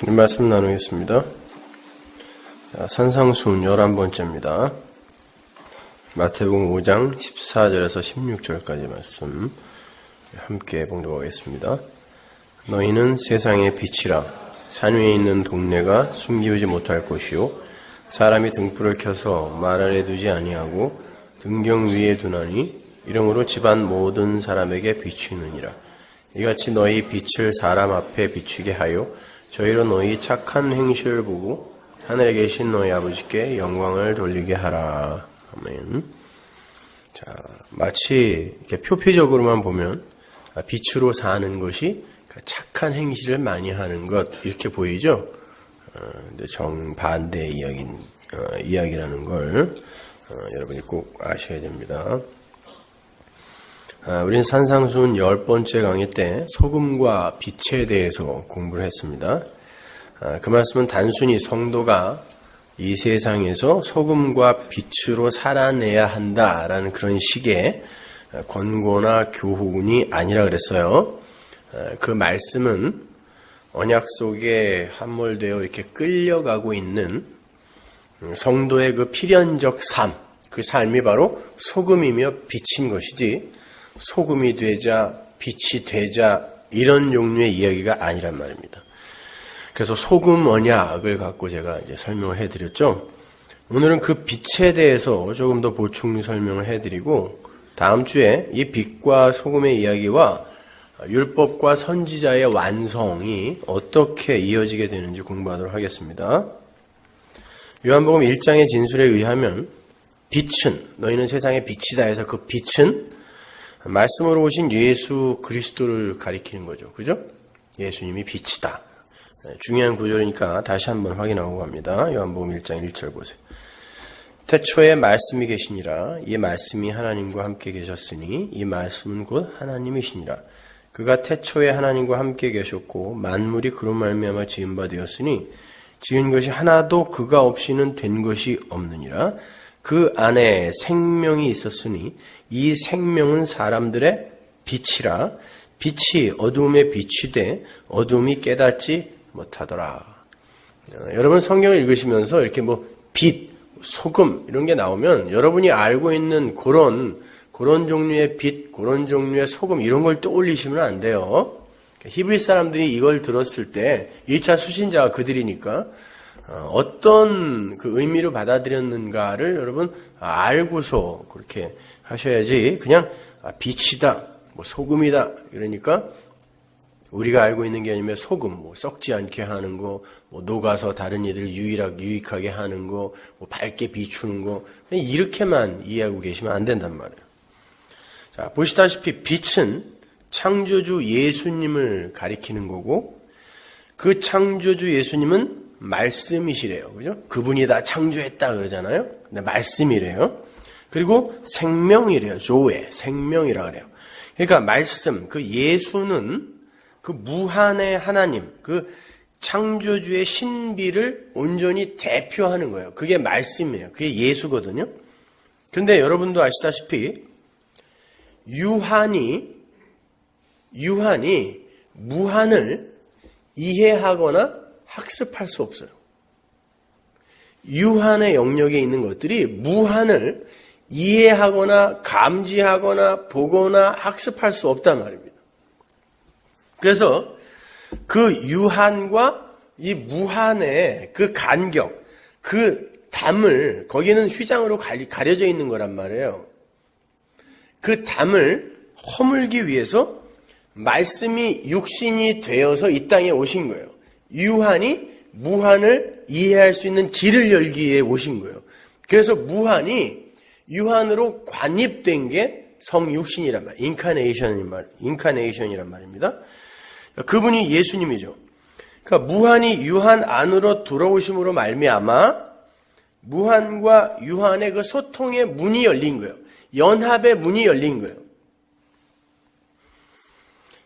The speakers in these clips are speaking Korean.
말씀 나누겠습니다. 산상수훈 11번째입니다. 마태복음 5장 14절에서 16절까지 말씀 함께 봉독하겠습니다. 너희는 세상의 빛이라. 산 위에 있는 동네가 숨기우지 못할 것이요 사람이 등불을 켜서 말 아래 두지 아니하고 등경 위에 두나니 이러므로 집안 모든 사람에게 비추느니라. 이같이 너희 빛을 사람 앞에 비추게 하여 저희로 너희 착한 행실을 보고 하늘에 계신 너희 아버지께 영광을 돌리게 하라. 아멘. 자, 마치 이렇게 표피적으로만 보면 빛으로 사는 것이 착한 행실을 많이 하는 것 이렇게 보이죠. 근데 정반대의 이야기라는 걸 여러분이 꼭 아셔야 됩니다. 우린 산상수훈 10번째 강의 때 소금과 빛에 대해서 공부를 했습니다. 그 말씀은 단순히 성도가 이 세상에서 소금과 빛으로 살아내야 한다라는 그런 식의 권고나 교훈이 아니라 그랬어요. 그 말씀은 언약 속에 함몰되어 이렇게 끌려가고 있는 성도의 그 필연적 삶, 그 삶이 바로 소금이며 빛인 것이지 소금이 되자, 빛이 되자 이런 종류의 이야기가 아니란 말입니다. 그래서 소금 언약을 갖고 제가 이제 설명을 해드렸죠. 오늘은 그 빛에 대해서 조금 더 보충 설명을 해드리고 다음 주에 이 빛과 소금의 이야기와 율법과 선지자의 완성이 어떻게 이어지게 되는지 공부하도록 하겠습니다. 요한복음 1장의 진술에 의하면 빛은 너희는 세상의 빛이다 해서 그 빛은 말씀으로 오신 예수 그리스도를 가리키는 거죠. 그죠? 예수님이 빛이다. 중요한 구절이니까 다시 한번 확인하고 갑니다. 요한복음 1장 1절 보세요. 태초에 말씀이 계시니라. 이 말씀이 하나님과 함께 계셨으니 이 말씀은 곧 하나님이시니라. 그가 태초에 하나님과 함께 계셨고 만물이 그로 말미암아 지은 바 되었으니 지은 것이 하나도 그가 없이는 된 것이 없느니라. 그 안에 생명이 있었으니 이 생명은 사람들의 빛이라. 빛이 어두움에 비추되 어두움이 깨닫지 못하더라. 여러분 성경을 읽으시면서 이렇게 빛, 소금 이런 게 나오면 여러분이 알고 있는 그런 종류의 빛, 그런 종류의 소금 이런 걸 떠올리시면 안 돼요. 히브리 사람들이 이걸 들었을 때 1차 수신자가 그들이니까 어떤 그 의미로 받아들였는가를 여러분 알고서 그렇게 하셔야지 그냥 빛이다, 소금이다 이러니까 우리가 알고 있는 게 아니면 소금, 썩지 않게 하는 거, 녹아서 다른 이들을 유익하게 하는 거, 밝게 비추는 거 그냥 이렇게만 이해하고 계시면 안 된단 말이에요. 자, 보시다시피 빛은 창조주 예수님을 가리키는 거고 그 창조주 예수님은 말씀이시래요. 그죠? 그분이 다 창조했다 그러잖아요. 근데 말씀이래요. 그리고 생명이래요. 조에 생명이라 그래요. 그러니까 말씀, 그 예수는 그 무한의 하나님, 그 창조주의 신비를 온전히 대표하는 거예요. 그게 말씀이에요. 그게 예수거든요. 그런데 여러분도 아시다시피 유한이 무한을 이해하거나 학습할 수 없어요. 유한의 영역에 있는 것들이 무한을 이해하거나 감지하거나 보거나 학습할 수 없단 말입니다. 그래서 그 유한과 이 무한의 그 간격, 그 담을 거기는 휘장으로 가려져 있는 거란 말이에요. 그 담을 허물기 위해서 말씀이 육신이 되어서 이 땅에 오신 거예요. 유한이 무한을 이해할 수 있는 길을 열기 위해 오신 거예요. 그래서 무한이 유한으로 관입된 게 성육신이란 말이에요. 인카네이션이란 말입니다. 그분이 예수님이죠. 그러니까 무한이 유한 안으로 들어오심으로 말미암아 무한과 유한의 그 소통의 문이 열린 거예요. 연합의 문이 열린 거예요.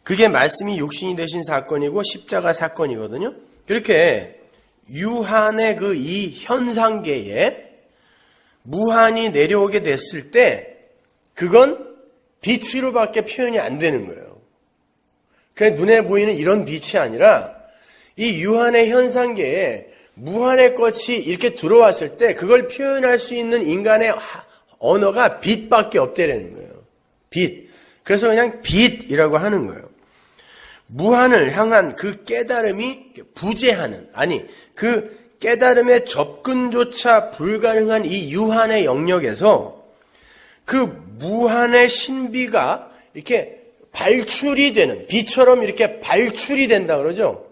그게 말씀이 육신이 되신 사건이고 십자가 사건이거든요. 그렇게 유한의 그 이 현상계에 무한이 내려오게 됐을 때 그건 빛으로밖에 표현이 안 되는 거예요. 그냥 눈에 보이는 이런 빛이 아니라 이 유한의 현상계에 무한의 것이 이렇게 들어왔을 때 그걸 표현할 수 있는 인간의 언어가 빛밖에 없다라는 거예요. 빛. 그래서 그냥 빛이라고 하는 거예요. 무한을 향한 그 깨달음이 부재하는, 아니 그 깨달음의 접근조차 불가능한 이 유한의 영역에서 그 무한의 신비가 이렇게 발출이 되는, 빛처럼 이렇게 발출이 된다 그러죠.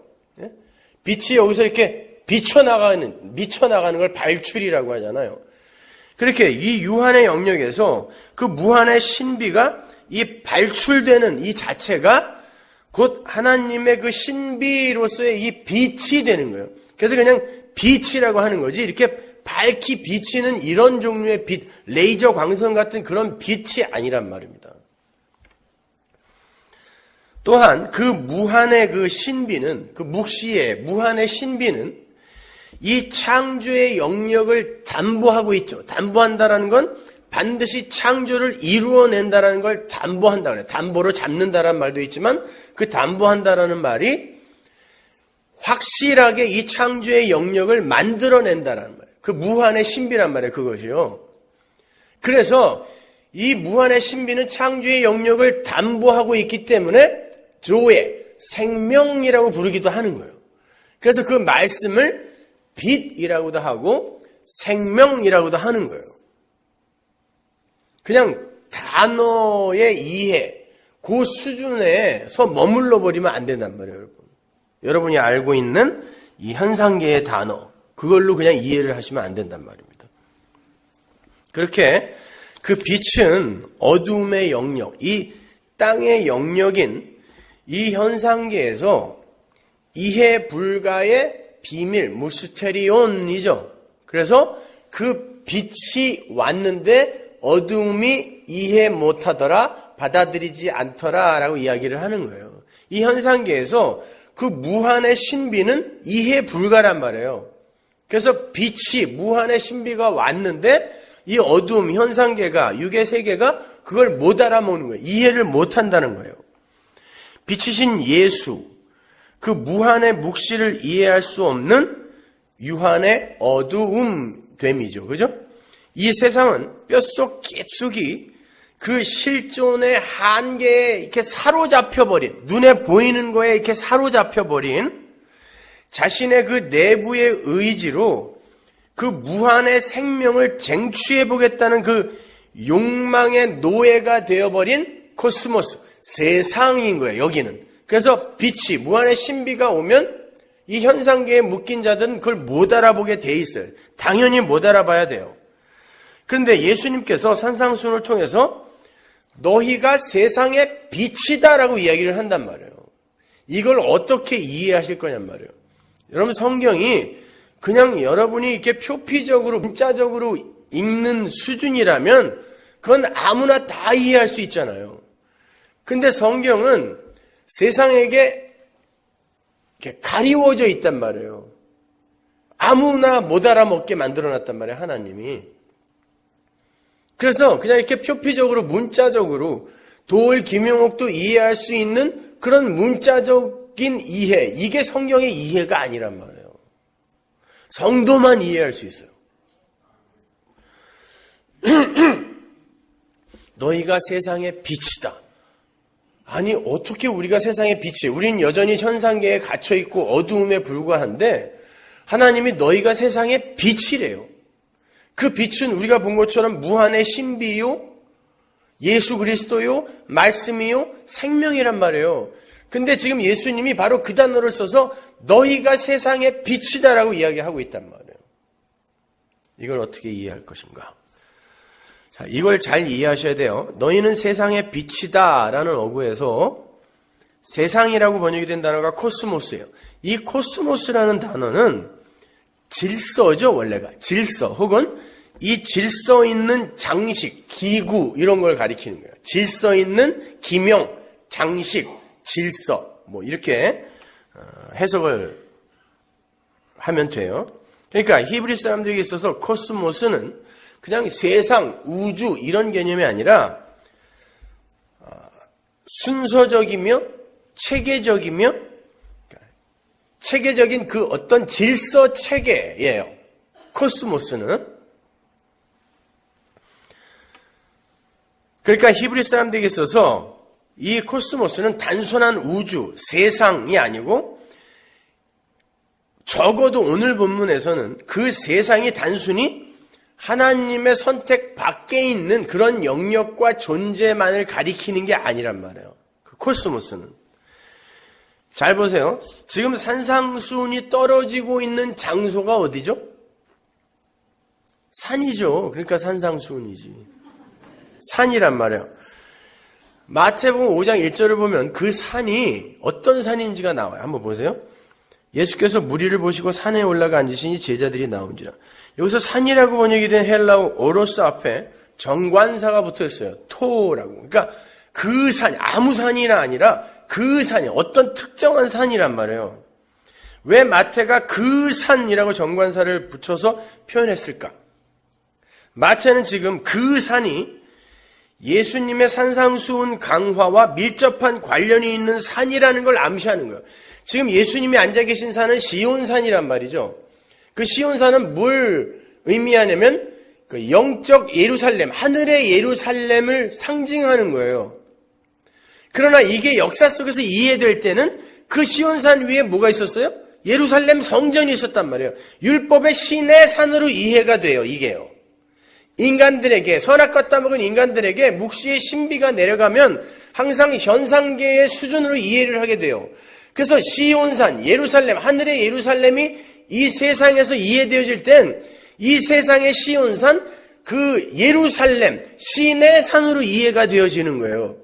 빛이 여기서 이렇게 미쳐나가는 걸 발출이라고 하잖아요. 그렇게 이 유한의 영역에서 그 무한의 신비가 이 발출되는 이 자체가 곧 하나님의 그 신비로서의 이 빛이 되는 거예요. 그래서 그냥 빛이라고 하는 거지, 이렇게 밝히 비치는 이런 종류의 빛, 레이저 광선 같은 그런 빛이 아니란 말입니다. 또한 그 무한의 그 신비는, 그 묵시의 무한의 신비는 이 창조의 영역을 담보하고 있죠. 담보한다라는 건 반드시 창조를 이루어낸다라는 걸 담보한다 그래요. 담보로 잡는다라는 말도 있지만 그 담보한다라는 말이 확실하게 이 창조의 영역을 만들어낸다라는 말이에요. 그 무한의 신비란 말이에요. 그것이요. 그래서 이 무한의 신비는 창조의 영역을 담보하고 있기 때문에 조의 생명이라고 부르기도 하는 거예요. 그래서 그 말씀을 빛이라고도 하고 생명이라고도 하는 거예요. 그냥 단어의 이해, 그 수준에서 머물러 버리면 안 된단 말이에요, 여러분. 여러분이 알고 있는 이 현상계의 단어, 그걸로 그냥 이해를 하시면 안 된단 말입니다. 그렇게 그 빛은 어둠의 영역, 이 땅의 영역인 이 현상계에서 이해 불가의 비밀, 무스테리온이죠. 그래서 그 빛이 왔는데 어둠이 이해 못하더라, 받아들이지 않더라 라고 이야기를 하는 거예요. 이 현상계에서 그 무한의 신비는 이해 불가란 말이에요. 그래서 빛이, 무한의 신비가 왔는데 이 어둠, 현상계가, 육의 세계가 그걸 못 알아먹는 거예요. 이해를 못 한다는 거예요. 빛이신 예수, 그 무한의 묵시를 이해할 수 없는 유한의 어두움됨이죠. 그죠? 이 세상은 뼛속 깊숙이 그 실존의 한계에 이렇게 사로잡혀버린, 눈에 보이는 거에 이렇게 사로잡혀버린 자신의 그 내부의 의지로 그 무한의 생명을 쟁취해보겠다는 그 욕망의 노예가 되어버린 코스모스, 세상인 거예요, 여기는. 그래서 빛이, 무한의 신비가 오면 이 현상계에 묶인 자들은 그걸 못 알아보게 돼 있어요. 당연히 못 알아봐야 돼요. 그런데 예수님께서 산상수훈을 통해서 너희가 세상의 빛이다라고 이야기를 한단 말이에요. 이걸 어떻게 이해하실 거냔 말이에요. 여러분, 성경이 그냥 여러분이 이렇게 표피적으로, 문자적으로 읽는 수준이라면 그건 아무나 다 이해할 수 있잖아요. 근데 성경은 세상에게 이렇게 가리워져 있단 말이에요. 아무나 못 알아먹게 만들어놨단 말이에요, 하나님이. 그래서 그냥 이렇게 표피적으로, 문자적으로 도올 김용옥도 이해할 수 있는 그런 문자적인 이해, 이게 성경의 이해가 아니란 말이에요. 성도만 이해할 수 있어요. 너희가 세상의 빛이다. 아니, 어떻게 우리가 세상의 빛이에요? 우린 여전히 현상계에 갇혀있고 어두움에 불과한데 하나님이 너희가 세상의 빛이래요. 그 빛은 우리가 본 것처럼 무한의 신비요, 예수 그리스도요, 말씀이요, 생명이란 말이에요. 근데 지금 예수님이 바로 그 단어를 써서 너희가 세상의 빛이다라고 이야기하고 있단 말이에요. 이걸 어떻게 이해할 것인가? 자, 이걸 잘 이해하셔야 돼요. 너희는 세상의 빛이다라는 어구에서 세상이라고 번역이 된 단어가 코스모스예요. 이 코스모스라는 단어는 질서죠, 원래가. 질서, 혹은 이 질서 있는 장식, 기구, 이런 걸 가리키는 거예요. 질서 있는 기명, 장식, 질서, 뭐 이렇게 해석을 하면 돼요. 그러니까 히브리 사람들에게 있어서 코스모스는 그냥 세상, 우주 이런 개념이 아니라 순서적이며 체계적이며 체계적인 그 어떤 질서 체계예요. 코스모스는. 그러니까 히브리 사람들에게 있어서 이 코스모스는 단순한 우주, 세상이 아니고 적어도 오늘 본문에서는 그 세상이 단순히 하나님의 선택 밖에 있는 그런 영역과 존재만을 가리키는 게 아니란 말이에요. 그 코스모스는. 잘 보세요. 지금 산상수훈이 떨어지고 있는 장소가 어디죠? 산이죠. 그러니까 산상수훈이지. 산이란 말이에요. 마태복음 5장 1절을 보면 그 산이 어떤 산인지가 나와요. 한번 보세요. 예수께서 무리를 보시고 산에 올라가 앉으시니 제자들이 나온지라. 여기서 산이라고 번역이 된 헬라어 오로스 앞에 정관사가 붙어 있어요. 토라고. 그러니까 그 산, 아무 산이라 아니라 그 산이 어떤 특정한 산이란 말이에요. 왜 마태가 그 산이라고 정관사를 붙여서 표현했을까? 마태는 지금 그 산이 예수님의 산상수훈 강화와 밀접한 관련이 있는 산이라는 걸 암시하는 거예요. 지금 예수님이 앉아 계신 산은 시온산이란 말이죠. 그 시온산은 뭘 의미하냐면 그 영적 예루살렘, 하늘의 예루살렘을 상징하는 거예요. 그러나 이게 역사 속에서 이해될 때는 그 시온산 위에 뭐가 있었어요? 예루살렘 성전이 있었단 말이에요. 율법의 신의 산으로 이해가 돼요. 이게요. 인간들에게, 선악과 따먹은 인간들에게 묵시의 신비가 내려가면 항상 현상계의 수준으로 이해를 하게 돼요. 그래서 시온산, 예루살렘, 하늘의 예루살렘이 이 세상에서 이해되어질 땐 이 세상의 시온산, 그 예루살렘, 신의 산으로 이해가 되어지는 거예요.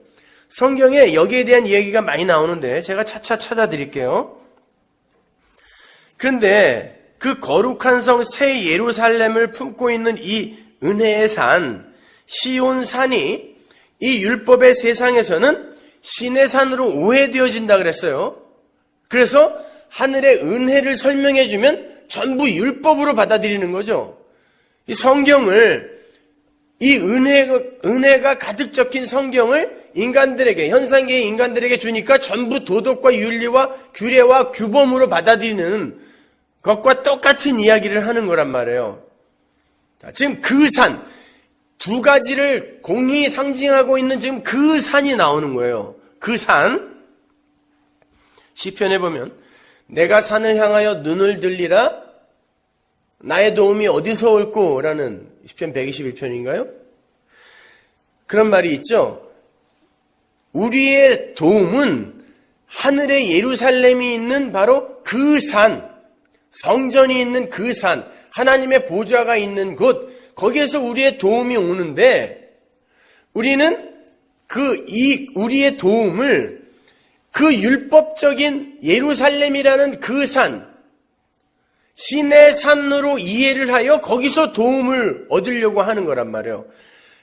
성경에 여기에 대한 이야기가 많이 나오는데 제가 차차 찾아드릴게요. 그런데 그 거룩한 성 새 예루살렘을 품고 있는 이 은혜의 산, 시온산이 이 율법의 세상에서는 신의 산으로 오해되어진다 그랬어요. 그래서 하늘의 은혜를 설명해주면 전부 율법으로 받아들이는 거죠. 이 성경을, 이 은혜가 가득 적힌 성경을 인간들에게, 현상계의 인간들에게 주니까 전부 도덕과 윤리와 규례와 규범으로 받아들이는 것과 똑같은 이야기를 하는 거란 말이에요. 자, 지금 그 산, 두 가지를 공히 상징하고 있는 지금 그 산이 나오는 거예요. 그 산. 시편에 보면 내가 산을 향하여 눈을 들리라 나의 도움이 어디서 올꼬? 라는 시편 121편인가요? 그런 말이 있죠. 우리의 도움은 하늘의 예루살렘이 있는 바로 그 산, 성전이 있는 그 산, 하나님의 보좌가 있는 곳, 거기에서 우리의 도움이 오는데 우리는 우리의 도움을 그 율법적인 예루살렘이라는 그 산, 신의 산으로 이해를 하여 거기서 도움을 얻으려고 하는 거란 말이에요.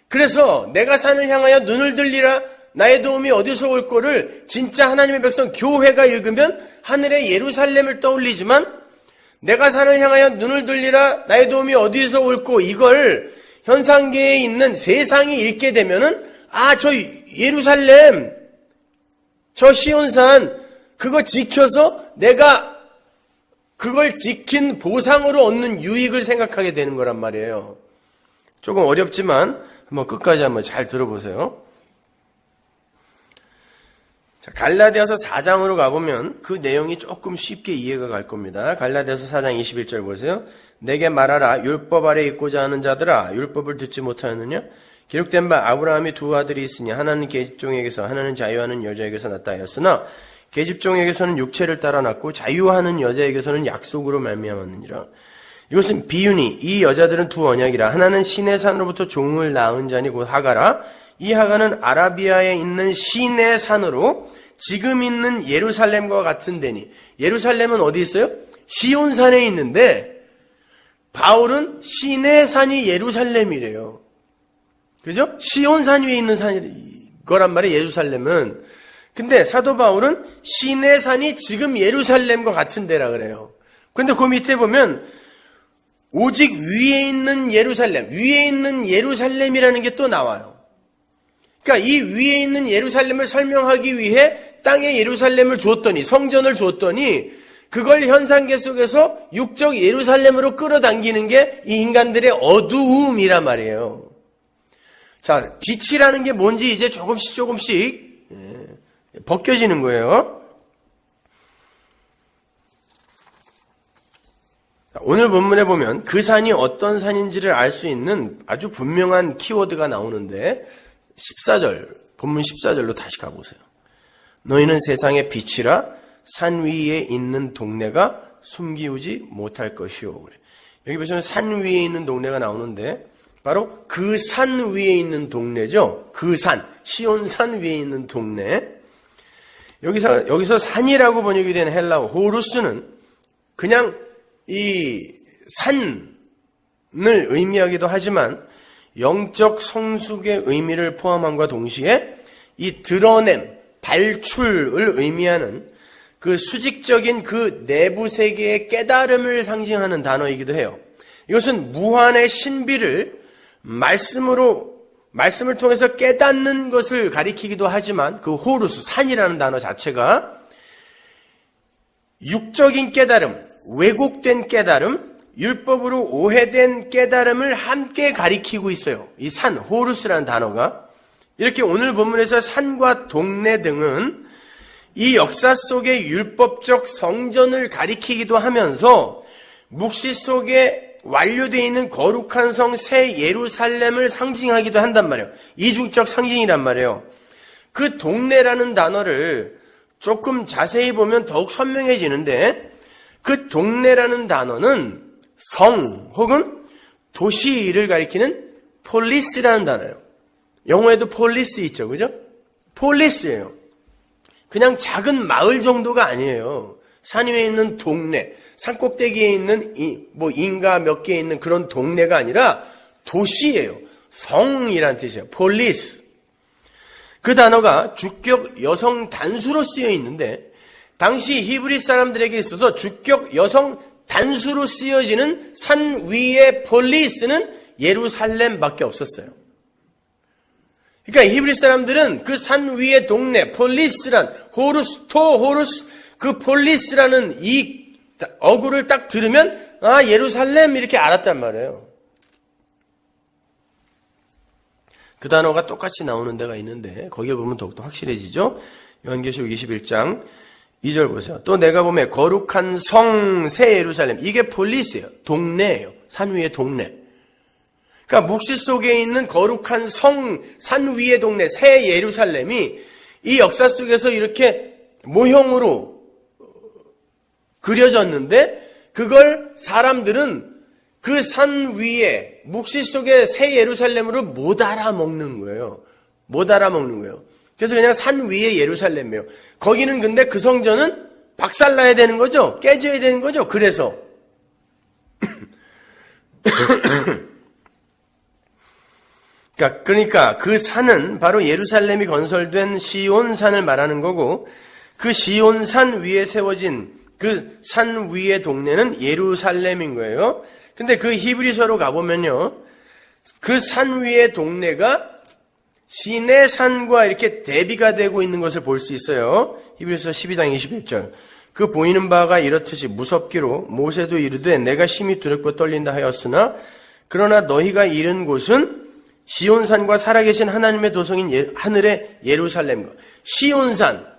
그래서 내가 산을 향하여 눈을 들리라 나의 도움이 어디서 올 거를 진짜 하나님의 백성 교회가 읽으면 하늘의 예루살렘을 떠올리지만 내가 산을 향하여 눈을 들리라 나의 도움이 어디서 올 거 이걸 현상계에 있는 세상이 읽게 되면은 저 예루살렘 저 시온산 그거 지켜서 내가 그걸 지킨 보상으로 얻는 유익을 생각하게 되는 거란 말이에요. 조금 어렵지만 한번 끝까지 한번 잘 들어보세요. 자, 갈라디아서 4장으로 가보면 그 내용이 조금 쉽게 이해가 갈 겁니다. 갈라디아서 4장 21절 보세요. 내게 말하라 율법 아래 있고자 하는 자들아 율법을 듣지 못하였느냐? 기록된 바 아브라함이 두 아들이 있으니 하나는 계집종에게서 하나는 자유하는 여자에게서 났다 하였으나 계집종에게서는 육체를 따라 났고 자유하는 여자에게서는 약속으로 말미암았느니라. 이것은 비유니 이 여자들은 두 언약이라 하나는 시내 산으로부터 종을 낳은 자니 곧 하가라. 이 하가는 아라비아에 있는 시내 산으로 지금 있는 예루살렘과 같은 데니 예루살렘은 어디 있어요? 시온산에 있는데 바울은 시내 산이 예루살렘이래요. 그죠? 시온산 위에 있는 거란 말이에요, 예루살렘은. 근데 사도 바울은 시내 산이 지금 예루살렘과 같은 데라 그래요. 근데 그 밑에 보면 오직 위에 있는 예루살렘이라는 게 또 나와요. 그러니까 이 위에 있는 예루살렘을 설명하기 위해 땅에 예루살렘을 주었더니 성전을 주었더니 그걸 현상계 속에서 육적 예루살렘으로 끌어당기는 게 이 인간들의 어두움이란 말이에요. 자, 빛이라는 게 뭔지 이제 조금씩 벗겨지는 거예요. 오늘 본문에 보면 그 산이 어떤 산인지를 알 수 있는 아주 분명한 키워드가 나오는데 14절, 본문 14절로 다시 가보세요. 너희는 세상의 빛이라 산 위에 있는 동네가 숨기우지 못할 것이오. 그래. 여기 보시면 산 위에 있는 동네가 나오는데 바로 그 산 위에 있는 동네죠. 그 산, 시온산 위에 있는 동네. 여기서 산이라고 번역이 된 헬라어 호루스는 그냥 이 산을 의미하기도 하지만 영적 성숙의 의미를 포함함과 동시에 이 드러냄, 발출을 의미하는 그 수직적인 그 내부 세계의 깨달음을 상징하는 단어이기도 해요. 이것은 무한의 신비를 말씀을 통해서 깨닫는 것을 가리키기도 하지만 그 호루스, 산이라는 단어 자체가 육적인 깨달음, 왜곡된 깨달음, 율법으로 오해된 깨달음을 함께 가리키고 있어요. 이 산, 호루스라는 단어가. 이렇게 오늘 본문에서 산과 동네 등은 이 역사 속의 율법적 성전을 가리키기도 하면서 묵시 속에 완료되어 있는 거룩한 성 새 예루살렘을 상징하기도 한단 말이에요. 이중적 상징이란 말이에요. 그 동네라는 단어를 조금 자세히 보면 더욱 선명해지는데 그 동네라는 단어는 성 혹은 도시를 가리키는 폴리스라는 단어예요. 영어에도 폴리스 있죠, 그죠? 폴리스예요. 그냥 작은 마을 정도가 아니에요. 산 위에 있는 동네, 산 꼭대기에 있는 인가 몇 개 있는 그런 동네가 아니라 도시예요. 성이란 뜻이에요. 폴리스. 그 단어가 주격 여성 단수로 쓰여 있는데 당시 히브리 사람들에게 있어서 주격 여성 단수로 쓰여지는 산 위의 폴리스는 예루살렘밖에 없었어요. 그러니까 히브리 사람들은 그 산 위의 동네, 폴리스란, 호루스, 그 폴리스라는 이 어구를 딱 들으면, 아, 예루살렘 이렇게 알았단 말이에요. 그 단어가 똑같이 나오는 데가 있는데, 거기에 보면 더욱더 확실해지죠? 요한계시록 21장 2절 보세요. 또 내가 보면 거룩한 성, 새 예루살렘. 이게 폴리스예요. 동네예요. 산 위의 동네. 그러니까 묵시 속에 있는 거룩한 성, 산 위의 동네, 새 예루살렘이 이 역사 속에서 이렇게 모형으로 그려졌는데 그걸 사람들은 그 산 위에 묵시 속의 새 예루살렘으로 못 알아먹는 거예요. 못 알아먹는 거예요. 그래서 그냥 산 위의 예루살렘이에요. 거기는 근데 그 성전은 박살나야 되는 거죠. 깨져야 되는 거죠. 그래서 그러니까 그 산은 바로 예루살렘이 건설된 시온산을 말하는 거고 그 시온산 위에 세워진 그 산 위의 동네는 예루살렘인 거예요. 근데 그 히브리서로 가보면요. 그 산 위의 동네가 시내 산과 이렇게 대비가 되고 있는 것을 볼 수 있어요. 히브리서 12장 21절. 그 보이는 바가 이렇듯이 무섭기로 모세도 이르되 내가 심히 두렵고 떨린다 하였으나 그러나 너희가 이른 곳은 시온산과 살아계신 하나님의 도성인 하늘의 예루살렘과 시온산,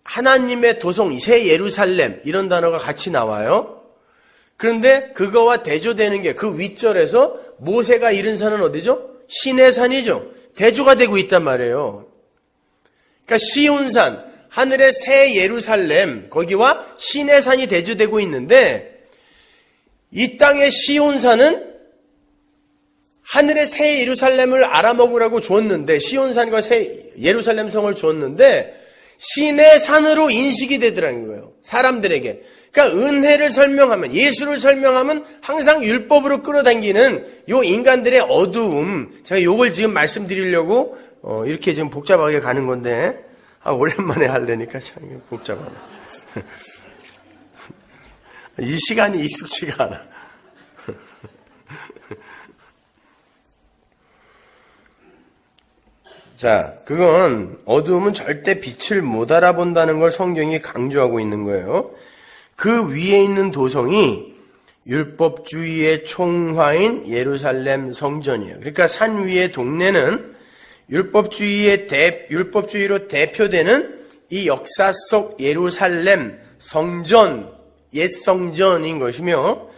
하나님의 도성, 새 예루살렘 이런 단어가 같이 나와요. 그런데 그거와 대조되는 게 그 윗절에서 모세가 이른 산은 어디죠? 시내산이죠. 대조가 되고 있단 말이에요. 그러니까 시온산, 하늘의 새 예루살렘 거기와 시내산이 대조되고 있는데 이 땅의 시온산은 하늘의 새 예루살렘을 알아먹으라고 주었는데 시온산과 새 예루살렘 성을 주었는데 시내산으로 인식이 되더라는 거예요. 사람들에게. 그러니까 은혜를 설명하면 예수를 설명하면 항상 율법으로 끌어당기는 요 인간들의 어두움. 제가 요걸 지금 말씀드리려고 이렇게 좀 복잡하게 가는 건데 오랜만에 하려니까 참 복잡하네. 이 시간이 익숙치가 않아. 자, 그건 어두움은 절대 빛을 못 알아본다는 걸 성경이 강조하고 있는 거예요. 그 위에 있는 도성이 율법주의의 총화인 예루살렘 성전이에요. 그러니까 산 위의 동네는 율법주의로 대표되는 이 역사 속 예루살렘 성전, 옛 성전인 것이며,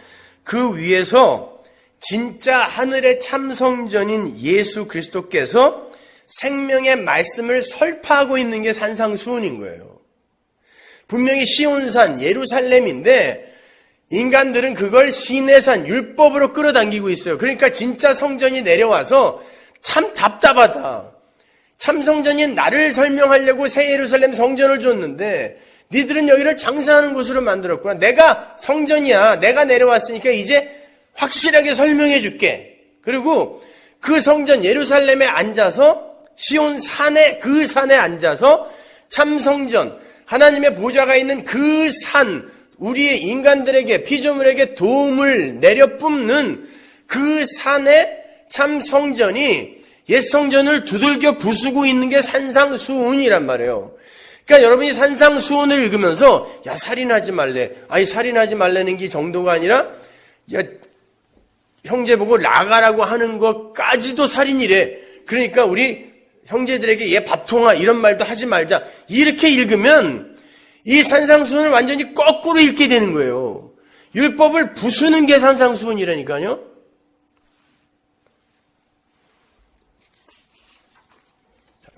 그 위에서 진짜 하늘의 참 성전인 예수 그리스도께서 생명의 말씀을 설파하고 있는 게 산상수훈인 거예요. 분명히 시온산, 예루살렘인데 인간들은 그걸 시내산, 율법으로 끌어당기고 있어요. 그러니까 진짜 성전이 내려와서 참 답답하다. 참 성전인 나를 설명하려고 새 예루살렘 성전을 줬는데 니들은 여기를 장사하는 곳으로 만들었구나. 내가 성전이야. 내가 내려왔으니까 이제 확실하게 설명해 줄게. 그리고 그 성전 예루살렘에 앉아서 시온 산에, 그 산에 앉아서 참 성전, 하나님의 보좌가 있는 그 산, 우리의 인간들에게, 피조물에게 도움을 내려 뿜는 그 산에 참 성전이 옛 성전을 두들겨 부수고 있는 게 산상수훈이란 말이에요. 그러니까 여러분이 산상수훈을 읽으면서 야, 살인하지 말래. 아니, 살인하지 말라는 게 정도가 아니라 야, 형제 보고 나가라고 하는 것까지도 살인이래. 그러니까 우리 형제들에게 얘 밥통아 이런 말도 하지 말자. 이렇게 읽으면 이 산상수훈을 완전히 거꾸로 읽게 되는 거예요. 율법을 부수는 게 산상수훈이라니까요.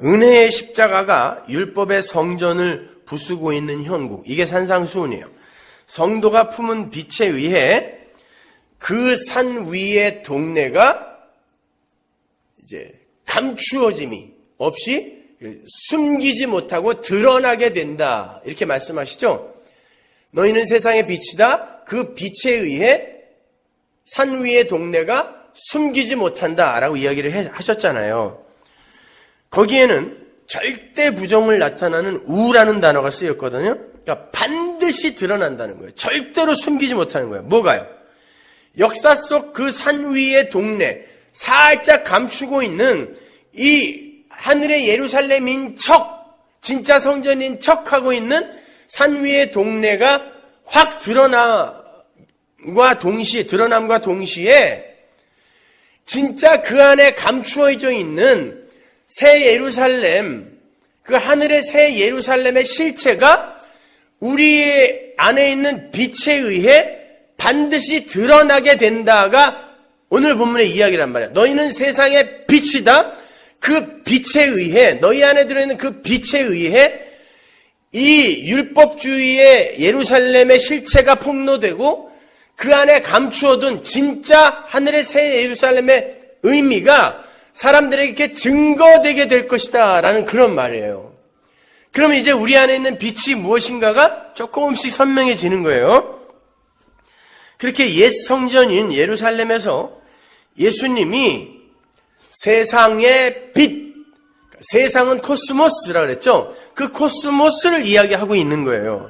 은혜의 십자가가 율법의 성전을 부수고 있는 형국. 이게 산상수훈이에요. 성도가 품은 빛에 의해 그 산 위의 동네가 이제 감추어짐이 없이 숨기지 못하고 드러나게 된다. 이렇게 말씀하시죠. 너희는 세상의 빛이다. 그 빛에 의해 산 위의 동네가 숨기지 못한다. 라고 이야기를 하셨잖아요. 거기에는 절대 부정을 나타나는 우라는 단어가 쓰였거든요. 그러니까 반드시 드러난다는 거예요. 절대로 숨기지 못하는 거예요. 뭐가요? 역사 속 그 산 위의 동네, 살짝 감추고 있는 이 하늘의 예루살렘인 척, 진짜 성전인 척하고 있는 산 위의 동네가 확 드러남과 동시에 진짜 그 안에 감추어져 있는 새 예루살렘, 그 하늘의 새 예루살렘의 실체가 우리 안에 있는 빛에 의해 반드시 드러나게 된다가 오늘 본문의 이야기란 말이야. 너희는 세상의 빛이다. 그 빛에 의해, 너희 안에 들어있는 그 빛에 의해 이 율법주의의 예루살렘의 실체가 폭로되고 그 안에 감추어둔 진짜 하늘의 새 예루살렘의 의미가 사람들에게 이렇게 증거되게 될 것이다 라는 그런 말이에요. 그러면 이제 우리 안에 있는 빛이 무엇인가가 조금씩 선명해지는 거예요. 그렇게 옛 성전인 예루살렘에서 예수님이 세상의 빛, 세상은 코스모스라 그랬죠. 그 코스모스를 이야기하고 있는 거예요.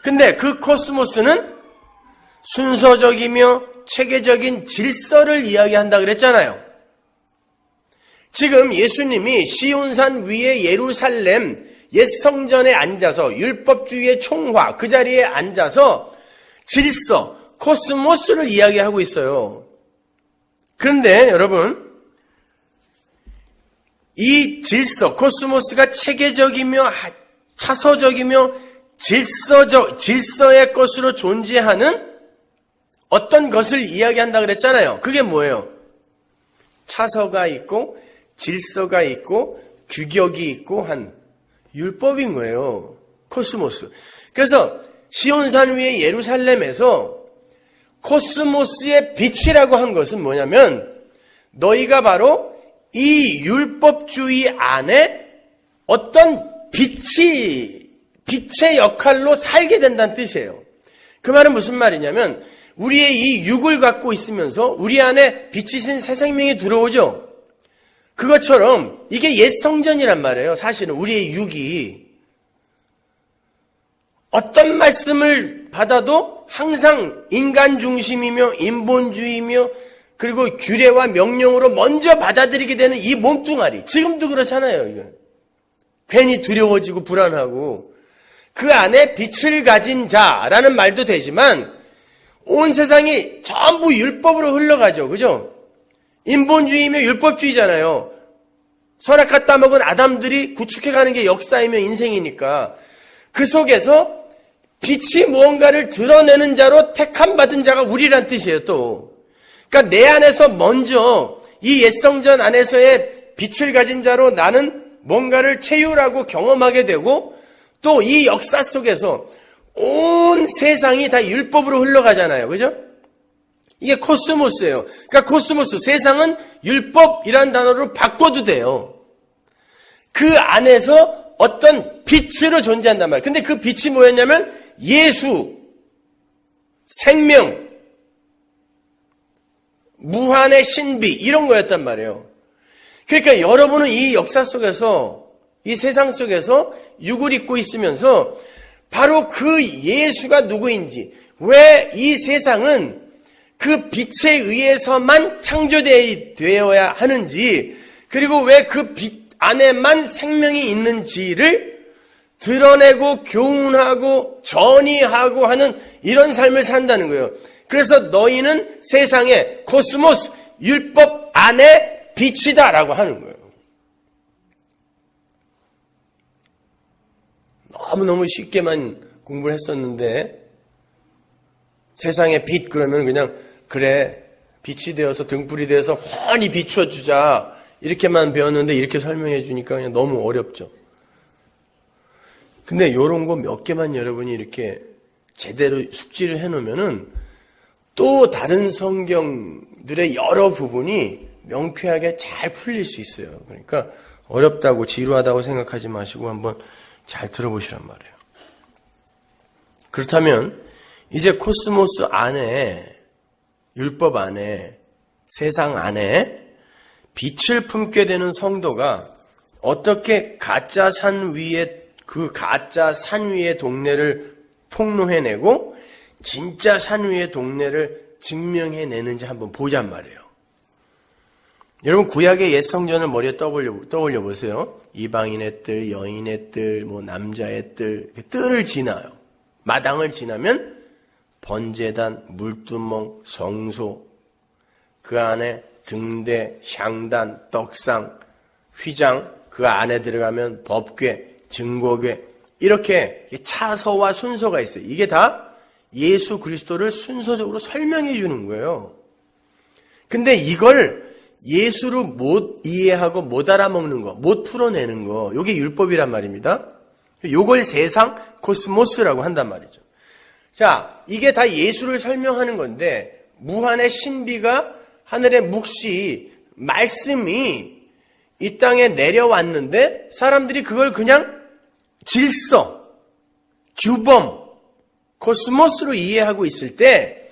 근데 그 코스모스는 순서적이며 체계적인 질서를 이야기한다 그랬잖아요. 지금 예수님이 시온산 위의 예루살렘 옛 성전에 앉아서 율법주의의 총화 그 자리에 앉아서 질서, 코스모스를 이야기하고 있어요. 그런데 여러분, 이 질서, 코스모스가 체계적이며 차서적이며 질서의 것으로 존재하는 어떤 것을 이야기한다 그랬잖아요. 그게 뭐예요? 차서가 있고 질서가 있고 규격이 있고 한 율법인 거예요. 코스모스. 그래서 시온산 위의 예루살렘에서 코스모스의 빛이라고 한 것은 뭐냐면 너희가 바로 이 율법주의 안에 어떤 빛의 역할로 살게 된다는 뜻이에요. 그 말은 무슨 말이냐면 우리의 이 육을 갖고 있으면서 우리 안에 빛이신 새 생명이 들어오죠. 그것처럼 이게 옛 성전이란 말이에요. 사실은 우리의 육이 어떤 말씀을 받아도 항상 인간 중심이며 인본주의며 그리고 규례와 명령으로 먼저 받아들이게 되는 이 몸뚱아리. 지금도 그렇잖아요. 이거. 괜히 두려워지고 불안하고. 그 안에 빛을 가진 자라는 말도 되지만 온 세상이 전부 율법으로 흘러가죠. 그죠? 인본주의며 율법주의잖아요. 선악과 따먹은 아담들이 구축해가는 게 역사이며 인생이니까 그 속에서 빛이 무언가를 드러내는 자로 택함받은 자가 우리란 뜻이에요. 또 그러니까 내 안에서 먼저 이 옛성전 안에서의 빛을 가진 자로 나는 뭔가를 체휼하고 경험하게 되고 또 이 역사 속에서 온 세상이 다 율법으로 흘러가잖아요. 그죠? 이게 코스모스예요. 그러니까 코스모스, 세상은 율법이라는 단어로 바꿔도 돼요. 그 안에서 어떤 빛으로 존재한단 말이에요. 근데 그 빛이 뭐였냐면 예수, 생명, 무한의 신비 이런 거였단 말이에요. 그러니까 여러분은 이 역사 속에서 이 세상 속에서 육을 입고 있으면서 바로 그 예수가 누구인지, 왜 이 세상은 그 빛에 의해서만 창조되어야 하는지, 그리고 왜 그 빛 안에만 생명이 있는지를 드러내고 교훈하고 전이하고 하는 이런 삶을 산다는 거예요. 그래서 너희는 세상의 코스모스, 율법 안에 빛이다라고 하는 거예요. 너무너무 쉽게만 공부를 했었는데 세상의 빛 그러면 그냥 그래 빛이 되어서 등불이 되어서 환히 비추어주자 이렇게만 배웠는데 이렇게 설명해 주니까 그냥 너무 어렵죠. 근데 이런 거 몇 개만 여러분이 이렇게 제대로 숙지를 해놓으면은 또 다른 성경들의 여러 부분이 명쾌하게 잘 풀릴 수 있어요. 그러니까 어렵다고 지루하다고 생각하지 마시고 한번 잘 들어보시란 말이에요. 그렇다면 이제 코스모스 안에, 율법 안에, 세상 안에 빛을 품게 되는 성도가 어떻게 가짜 산 위에, 그 가짜 산 위의 동네를 폭로해내고 진짜 산 위의 동네를 증명해내는지 한번 보잔 말이에요. 여러분 구약의 옛 성전을 머리에 떠올려 보세요. 이방인의 뜰, 여인의 뜰, 남자의 뜰, 뜰을 지나요. 마당을 지나면 번제단, 물두멍, 성소, 그 안에 등대, 향단, 떡상, 휘장, 그 안에 들어가면 법궤, 증거궤, 이렇게 차서와 순서가 있어요. 이게 다 예수 그리스도를 순서적으로 설명해 주는 거예요. 근데 이걸 예수로 못 이해하고 못 알아먹는 거, 못 풀어내는 거, 이게 율법이란 말입니다. 이걸 세상 코스모스라고 한단 말이죠. 자, 이게 다 예수를 설명하는 건데 무한의 신비가 하늘의 묵시, 말씀이 이 땅에 내려왔는데 사람들이 그걸 그냥 질서, 규범, 코스모스로 이해하고 있을 때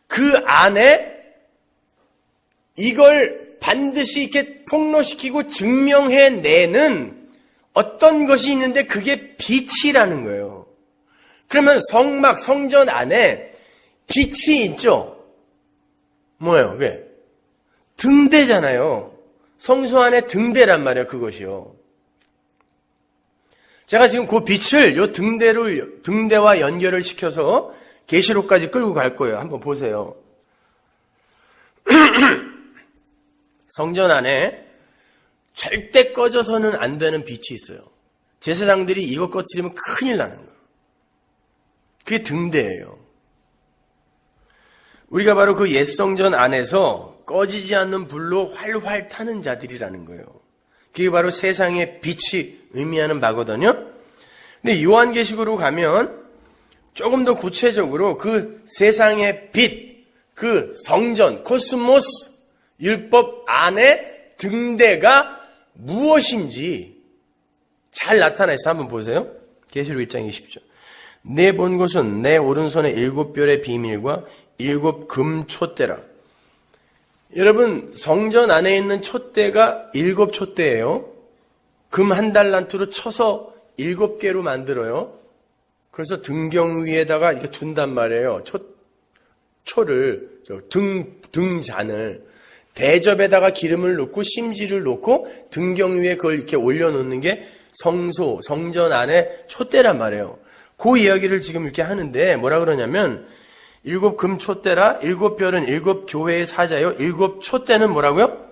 그 안에 이걸 반드시 이렇게 폭로시키고 증명해내는 어떤 것이 있는데 그게 빛이라는 거예요. 그러면 성막, 성전 안에 빛이 있죠? 뭐예요, 그게? 등대잖아요. 성소 안에 등대란 말이에요, 그것이요. 제가 지금 그 빛을 요 등대와 연결을 시켜서 계시록까지 끌고 갈 거예요. 한번 보세요. 성전 안에 절대 꺼져서는 안 되는 빛이 있어요. 제사장들이 이것 꺼뜨리면 큰일 나는 거예요. 그게 등대예요. 우리가 바로 그 옛 성전 안에서 꺼지지 않는 불로 활활 타는 자들이라는 거예요. 그게 바로 세상의 빛이 의미하는 바거든요. 근데 요한계시록으로 가면 조금 더 구체적으로 그 세상의 빛, 그 성전, 코스모스, 율법 안에 등대가 무엇인지 잘 나타나 있어. 한번 보세요. 계시록 1장 20절. 내 본 것은 내 오른손에 7별의 비밀과 7 금 촛대라. 여러분 성전 안에 있는 촛대가 7 촛대예요. 금 1달란트로 쳐서 7개로 만들어요. 그래서 등경 위에다가 이렇게 둔단 말이에요. 초를 등잔을 대접에다가 기름을 넣고 심지를 넣고 등경 위에 그걸 이렇게 올려놓는 게 성소, 성전 안에 촛대란 말이에요. 그 이야기를 지금 이렇게 하는데 뭐라 그러냐면 7 금촛대라 7 별은 7 교회의 사자요 7 촛대는 뭐라고요?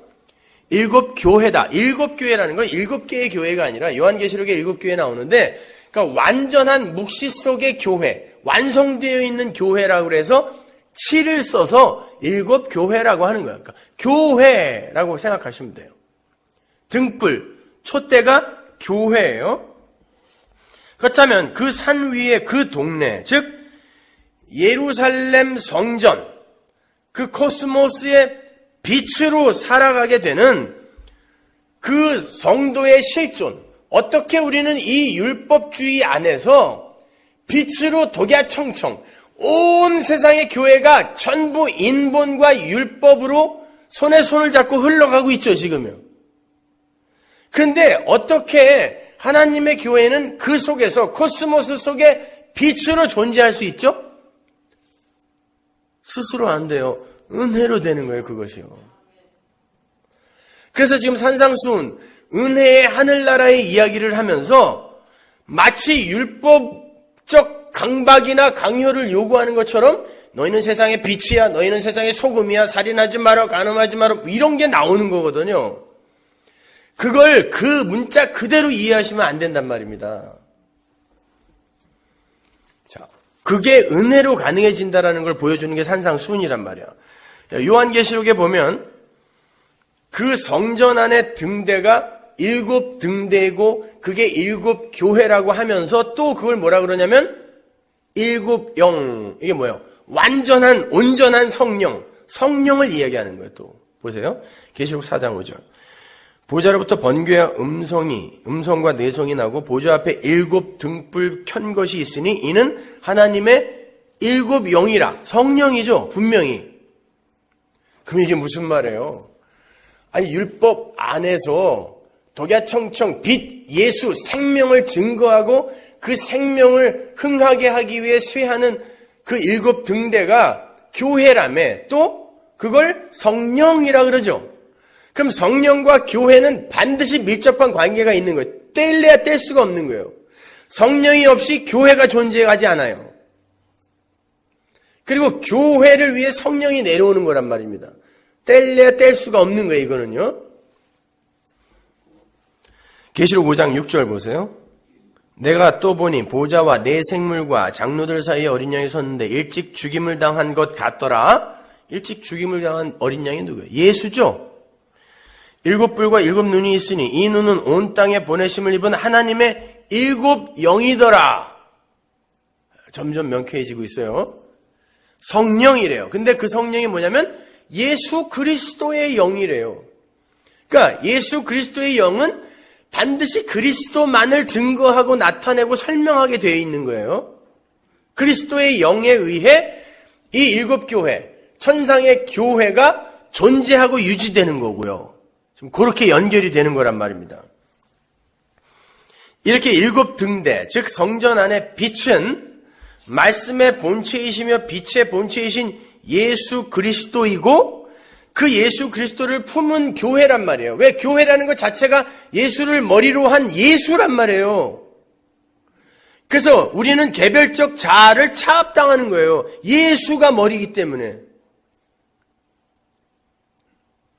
7 교회다. 7 교회라는 건 7개의 교회가 아니라 요한계시록에 7 교회 나오는데 그러니까 완전한 묵시 속의 교회, 완성되어 있는 교회라고 그래서 7을 써서 7 교회라고 하는 거예요. 그러니까 교회라고 생각하시면 돼요. 등불, 촛대가 교회예요. 그렇다면 그 산 위에 그 동네, 즉 예루살렘 성전, 그 코스모스의 빛으로 살아가게 되는 그 성도의 실존, 어떻게 우리는 이 율법주의 안에서 빛으로 독야청청 온 세상의 교회가 전부 인본과 율법으로 손에 손을 잡고 흘러가고 있죠, 지금요. 그런데 어떻게 하나님의 교회는 그 속에서 코스모스 속에 빛으로 존재할 수 있죠? 스스로 안 돼요. 은혜로 되는 거예요, 그것이요. 그래서 지금 산상수훈, 은혜의 하늘나라의 이야기를 하면서 마치 율법적 강박이나 강요를 요구하는 것처럼 너희는 세상의 빛이야, 너희는 세상의 소금이야, 살인하지 마라, 간음하지 마라, 이런 게 나오는 거거든요. 그걸 그 문자 그대로 이해하시면 안 된단 말입니다. 자, 그게 은혜로 가능해진다라는 걸 보여주는 게 산상수훈이란 말이야. 요한계시록에 보면 그 성전 안에 등대가 7 등대이고 그게 7 교회라고 하면서 또 그걸 뭐라 그러냐면 7 영, 이게 뭐예요? 완전한 온전한 성령을 이야기하는 거예요. 또 보세요. 계시록 4장 5절. 보좌로부터 번개와 음성과 내성이 나고 보좌 앞에 7 등불 켠 것이 있으니 이는 하나님의 7 영이라. 성령이죠, 분명히. 그럼 이게 무슨 말이에요? 아니, 율법 안에서 독야청청 빛, 예수, 생명을 증거하고 그 생명을 흥하게 하기 위해 쇠하는 그 7 등대가 교회라며, 또 그걸 성령이라 그러죠. 그럼 성령과 교회는 반드시 밀접한 관계가 있는 거예요. 뗄래야 뗄 수가 없는 거예요. 성령이 없이 교회가 존재하지 않아요. 그리고 교회를 위해 성령이 내려오는 거란 말입니다. 뗄래야 뗄 수가 없는 거예요, 이거는요. 계시록 5장 6절 보세요. 내가 또 보니 보좌와 네 생물과 장로들 사이에 어린 양이 섰는데 일찍 죽임을 당한 것 같더라. 일찍 죽임을 당한 어린 양이 누구예요? 예수죠. 7 뿔과 7 눈이 있으니 이 눈은 온 땅에 보내심을 입은 하나님의 7 영이더라. 점점 명쾌해지고 있어요. 성령이래요. 근데 그 성령이 뭐냐면 예수 그리스도의 영이래요. 그러니까 예수 그리스도의 영은 반드시 그리스도만을 증거하고 나타내고 설명하게 되어 있는 거예요. 그리스도의 영에 의해 이 7 교회, 천상의 교회가 존재하고 유지되는 거고요. 지금 그렇게 연결이 되는 거란 말입니다. 이렇게 7 등대, 즉 성전 안의 빛은 말씀의 본체이시며 빛의 본체이신 예수 그리스도이고 그 예수 그리스도를 품은 교회란 말이에요. 왜? 교회라는 것 자체가 예수를 머리로 한 예수란 말이에요. 그래서 우리는 개별적 자아를 차압당하는 거예요. 예수가 머리이기 때문에.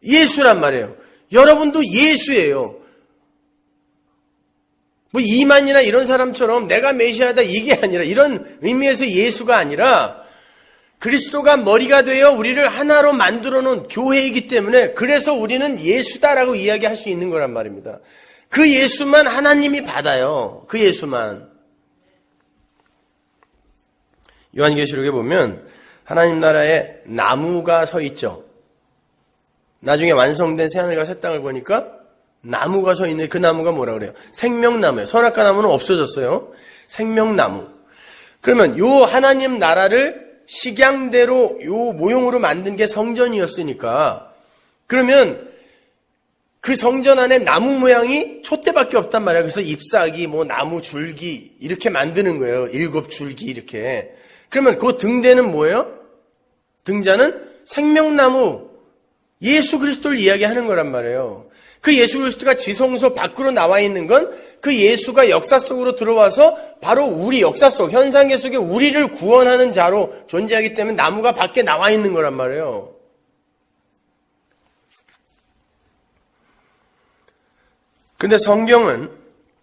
예수란 말이에요. 여러분도 예수예요. 뭐 이만이나 이런 사람처럼 내가 메시아다 이게 아니라, 이런 의미에서 예수가 아니라 그리스도가 머리가 되어 우리를 하나로 만들어 놓은 교회이기 때문에, 그래서 우리는 예수다라고 이야기할 수 있는 거란 말입니다. 그 예수만 하나님이 받아요. 그 예수만. 요한계시록에 보면 하나님 나라에 나무가 서 있죠. 나중에 완성된 새하늘과 새 땅을 보니까 나무가 서 있는데 그 나무가 뭐라 그래요? 생명나무예요. 선악과 나무는 없어졌어요. 생명나무. 그러면 요 하나님 나라를 식양대로 요 모형으로 만든 게 성전이었으니까, 그러면 그 성전 안에 나무 모양이 촛대밖에 없단 말이에요. 그래서 잎사귀, 뭐 나무 줄기 이렇게 만드는 거예요. 7 줄기 이렇게. 그러면 그 등대는 뭐예요? 등자는 생명나무 예수 그리스도를 이야기하는 거란 말이에요. 그 예수 그리스도가 지성소 밖으로 나와 있는 건 그 예수가 역사 속으로 들어와서 바로 우리 역사 속, 현상계 속에 우리를 구원하는 자로 존재하기 때문에 나무가 밖에 나와 있는 거란 말이에요. 그런데 성경은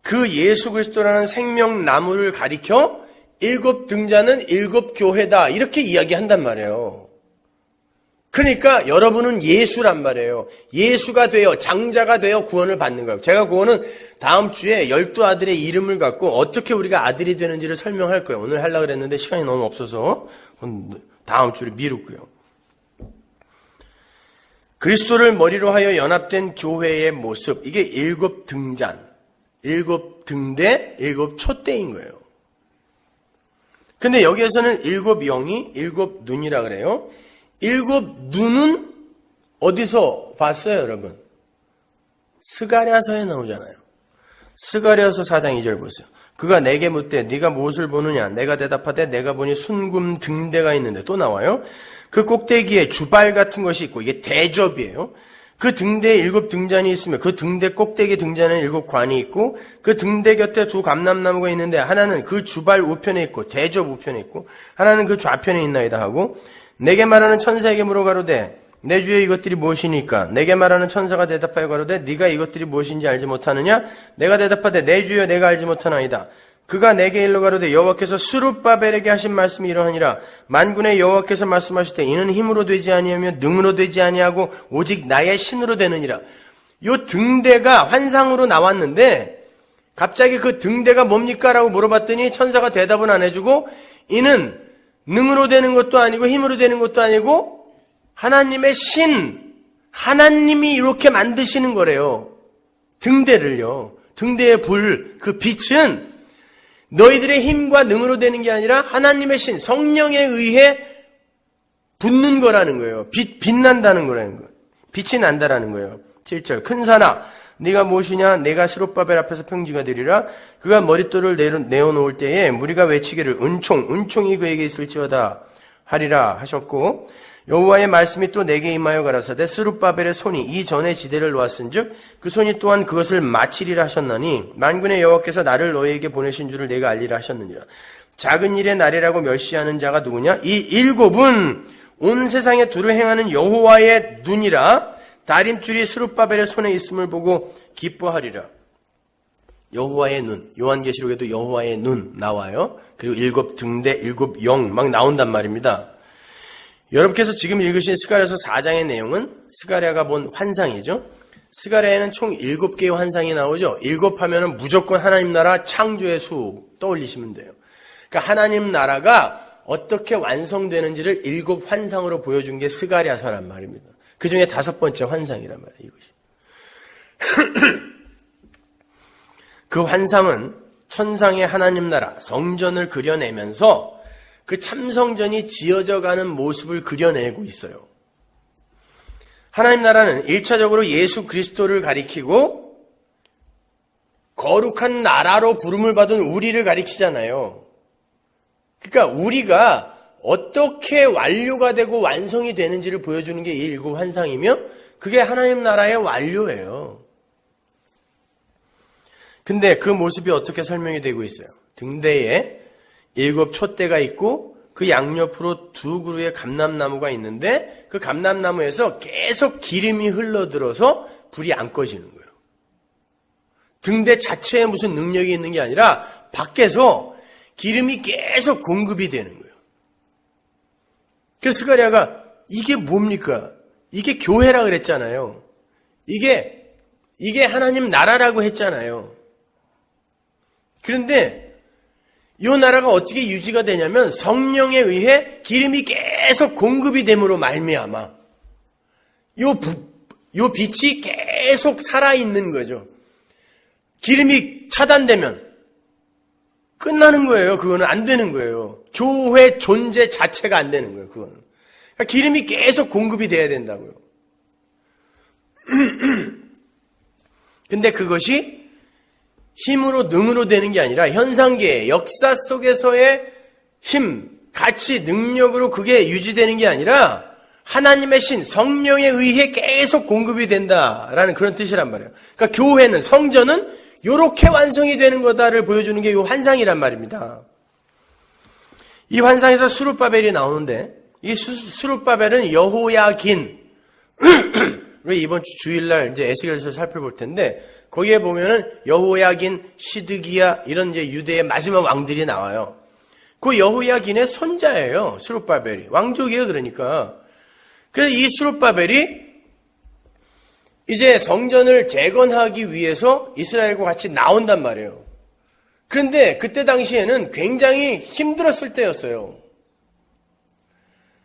그 예수 그리스도라는 생명나무를 가리켜 7 등자는 7 교회다 이렇게 이야기한단 말이에요. 그러니까 여러분은 예수란 말이에요. 예수가 되어 장자가 되어 구원을 받는 거예요. 제가 그거는 다음 주에 12아들의 이름을 갖고 어떻게 우리가 아들이 되는지를 설명할 거예요. 오늘 하려고 그랬는데 시간이 너무 없어서 다음 주를 미뤘고요. 그리스도를 머리로 하여 연합된 교회의 모습, 이게 7 등잔, 7 등대, 7 촛대인 거예요. 근데 여기에서는 7 영이 7 눈이라 그래요. 7 눈은 어디서 봤어요, 여러분? 스가랴서에 나오잖아요. 스가랴서 4장 2절 보세요. 그가 내게 묻되 네가 무엇을 보느냐? 내가 대답하되 내가 보니 순금 등대가 있는데, 또 나와요. 그 꼭대기에 주발 같은 것이 있고, 이게 대접이에요. 그 등대에 7 등잔이 있으며 그 등대 꼭대기 등잔에 7 관이 있고, 그 등대 곁에 2 감람나무가 있는데 하나는 그 주발 우편에 있고 대접 우편에 있고 하나는 그 좌편에 있나이다 하고, 내게 말하는 천사에게 물어 가로되 내 주여 이것들이 무엇이니까? 내게 말하는 천사가 대답하여 가로되 네가 이것들이 무엇인지 알지 못하느냐? 내가 대답하되 내 주여 내가 알지 못하나이다. 그가 내게 일러 가로되 여호와께서 스룹바벨에게 하신 말씀이 이러하니라. 만군의 여호와께서 말씀하시되 이는 힘으로 되지 아니하며 능으로 되지 아니하고 오직 나의 신으로 되느니라. 요 등대가 환상으로 나왔는데 갑자기 그 등대가 뭡니까? 라고 물어봤더니 천사가 대답은 안 해주고, 이는 능으로 되는 것도 아니고 힘으로 되는 것도 아니고 하나님의 신, 하나님이 이렇게 만드시는 거래요. 등대를요. 등대의 불, 그 빛은 너희들의 힘과 능으로 되는 게 아니라 하나님의 신, 성령에 의해 붙는 거라는 거예요. 빛난다는 거라는 거예요. 빛이 난다라는 거예요. 7절. 큰 산아, 네가 무엇이냐? 내가 스룹바벨 앞에서 평지가 되리라. 그가 머릿돌을 내어놓을 때에 무리가 외치기를 은총이 그에게 있을지어다 하리라 하셨고, 여호와의 말씀이 또 내게 임하여 가라사대 스룹바벨의 손이 이전에 지대를 놓았은즉 그 손이 또한 그것을 마치리라 하셨나니, 만군의 여호와께서 나를 너희에게 보내신 줄을 내가 알리라 하셨느니라. 작은 일의 날이라고 멸시하는 자가 누구냐? 이 7은 온 세상에 두루 행하는 여호와의 눈이라. 다림줄이 스룹바벨의 손에 있음을 보고 기뻐하리라. 여호와의 눈, 요한계시록에도 여호와의 눈 나와요. 그리고 7 등대, 7 영 막 나온단 말입니다. 여러분께서 지금 읽으신 스가랴서 4장의 내용은 스가랴가 본 환상이죠. 스가랴에는 총 7개의 환상이 나오죠. 7 하면은 무조건 하나님 나라 창조의 수 떠올리시면 돼요. 그러니까 하나님 나라가 어떻게 완성되는지를 7 환상으로 보여준 게 스가랴서란 말입니다. 그 중에 5번째 환상이란 말이에요, 이것이. 그 환상은 천상의 하나님 나라, 성전을 그려내면서 그 참성전이 지어져 가는 모습을 그려내고 있어요. 하나님 나라는 1차적으로 예수 그리스도를 가리키고 거룩한 나라로 부름을 받은 우리를 가리키잖아요. 그러니까 우리가 어떻게 완료가 되고 완성이 되는지를 보여주는 게 이 7 환상이며, 그게 하나님 나라의 완료예요. 근데 그 모습이 어떻게 설명이 되고 있어요? 등대에 7 촛대가 있고 그 양옆으로 2 그루의 감람나무가 있는데 그 감람나무에서 계속 기름이 흘러들어서 불이 안 꺼지는 거예요. 등대 자체에 무슨 능력이 있는 게 아니라 밖에서 기름이 계속 공급이 되는 거예요. 그래서 스가랴가 이게 뭡니까? 이게 교회라 그랬잖아요. 이게 하나님 나라라고 했잖아요. 그런데 이 나라가 어떻게 유지가 되냐면 성령에 의해 기름이 계속 공급이 됨으로 말미암아 요 빛이 계속 살아있는 거죠. 기름이 차단되면 끝나는 거예요. 그거는 안 되는 거예요. 교회 존재 자체가 안 되는 거예요. 그거는. 그러니까 기름이 계속 공급이 돼야 된다고요. 근데 그것이 힘으로 능으로 되는 게 아니라 현상계의 역사 속에서의 힘, 가치, 능력으로 그게 유지되는 게 아니라 하나님의 신, 성령에 의해 계속 공급이 된다라는 그런 뜻이란 말이에요. 그러니까 교회는, 성전은 이렇게 완성이 되는 거다를 보여주는 게 이 환상이란 말입니다. 이 환상에서 스룹바벨이 나오는데, 이 스룹바벨은 여호야긴, 우리 이번 주 주일날 이제 에스겔서 살펴볼 텐데, 거기에 보면은 여호야긴, 시드기야 이런 이제 유대의 마지막 왕들이 나와요. 그 여호야긴의 손자예요. 스룹바벨이 왕족이에요. 그러니까 그래서 이 스룹바벨이 이제 성전을 재건하기 위해서 이스라엘과 같이 나온단 말이에요. 그런데 그때 당시에는 굉장히 힘들었을 때였어요.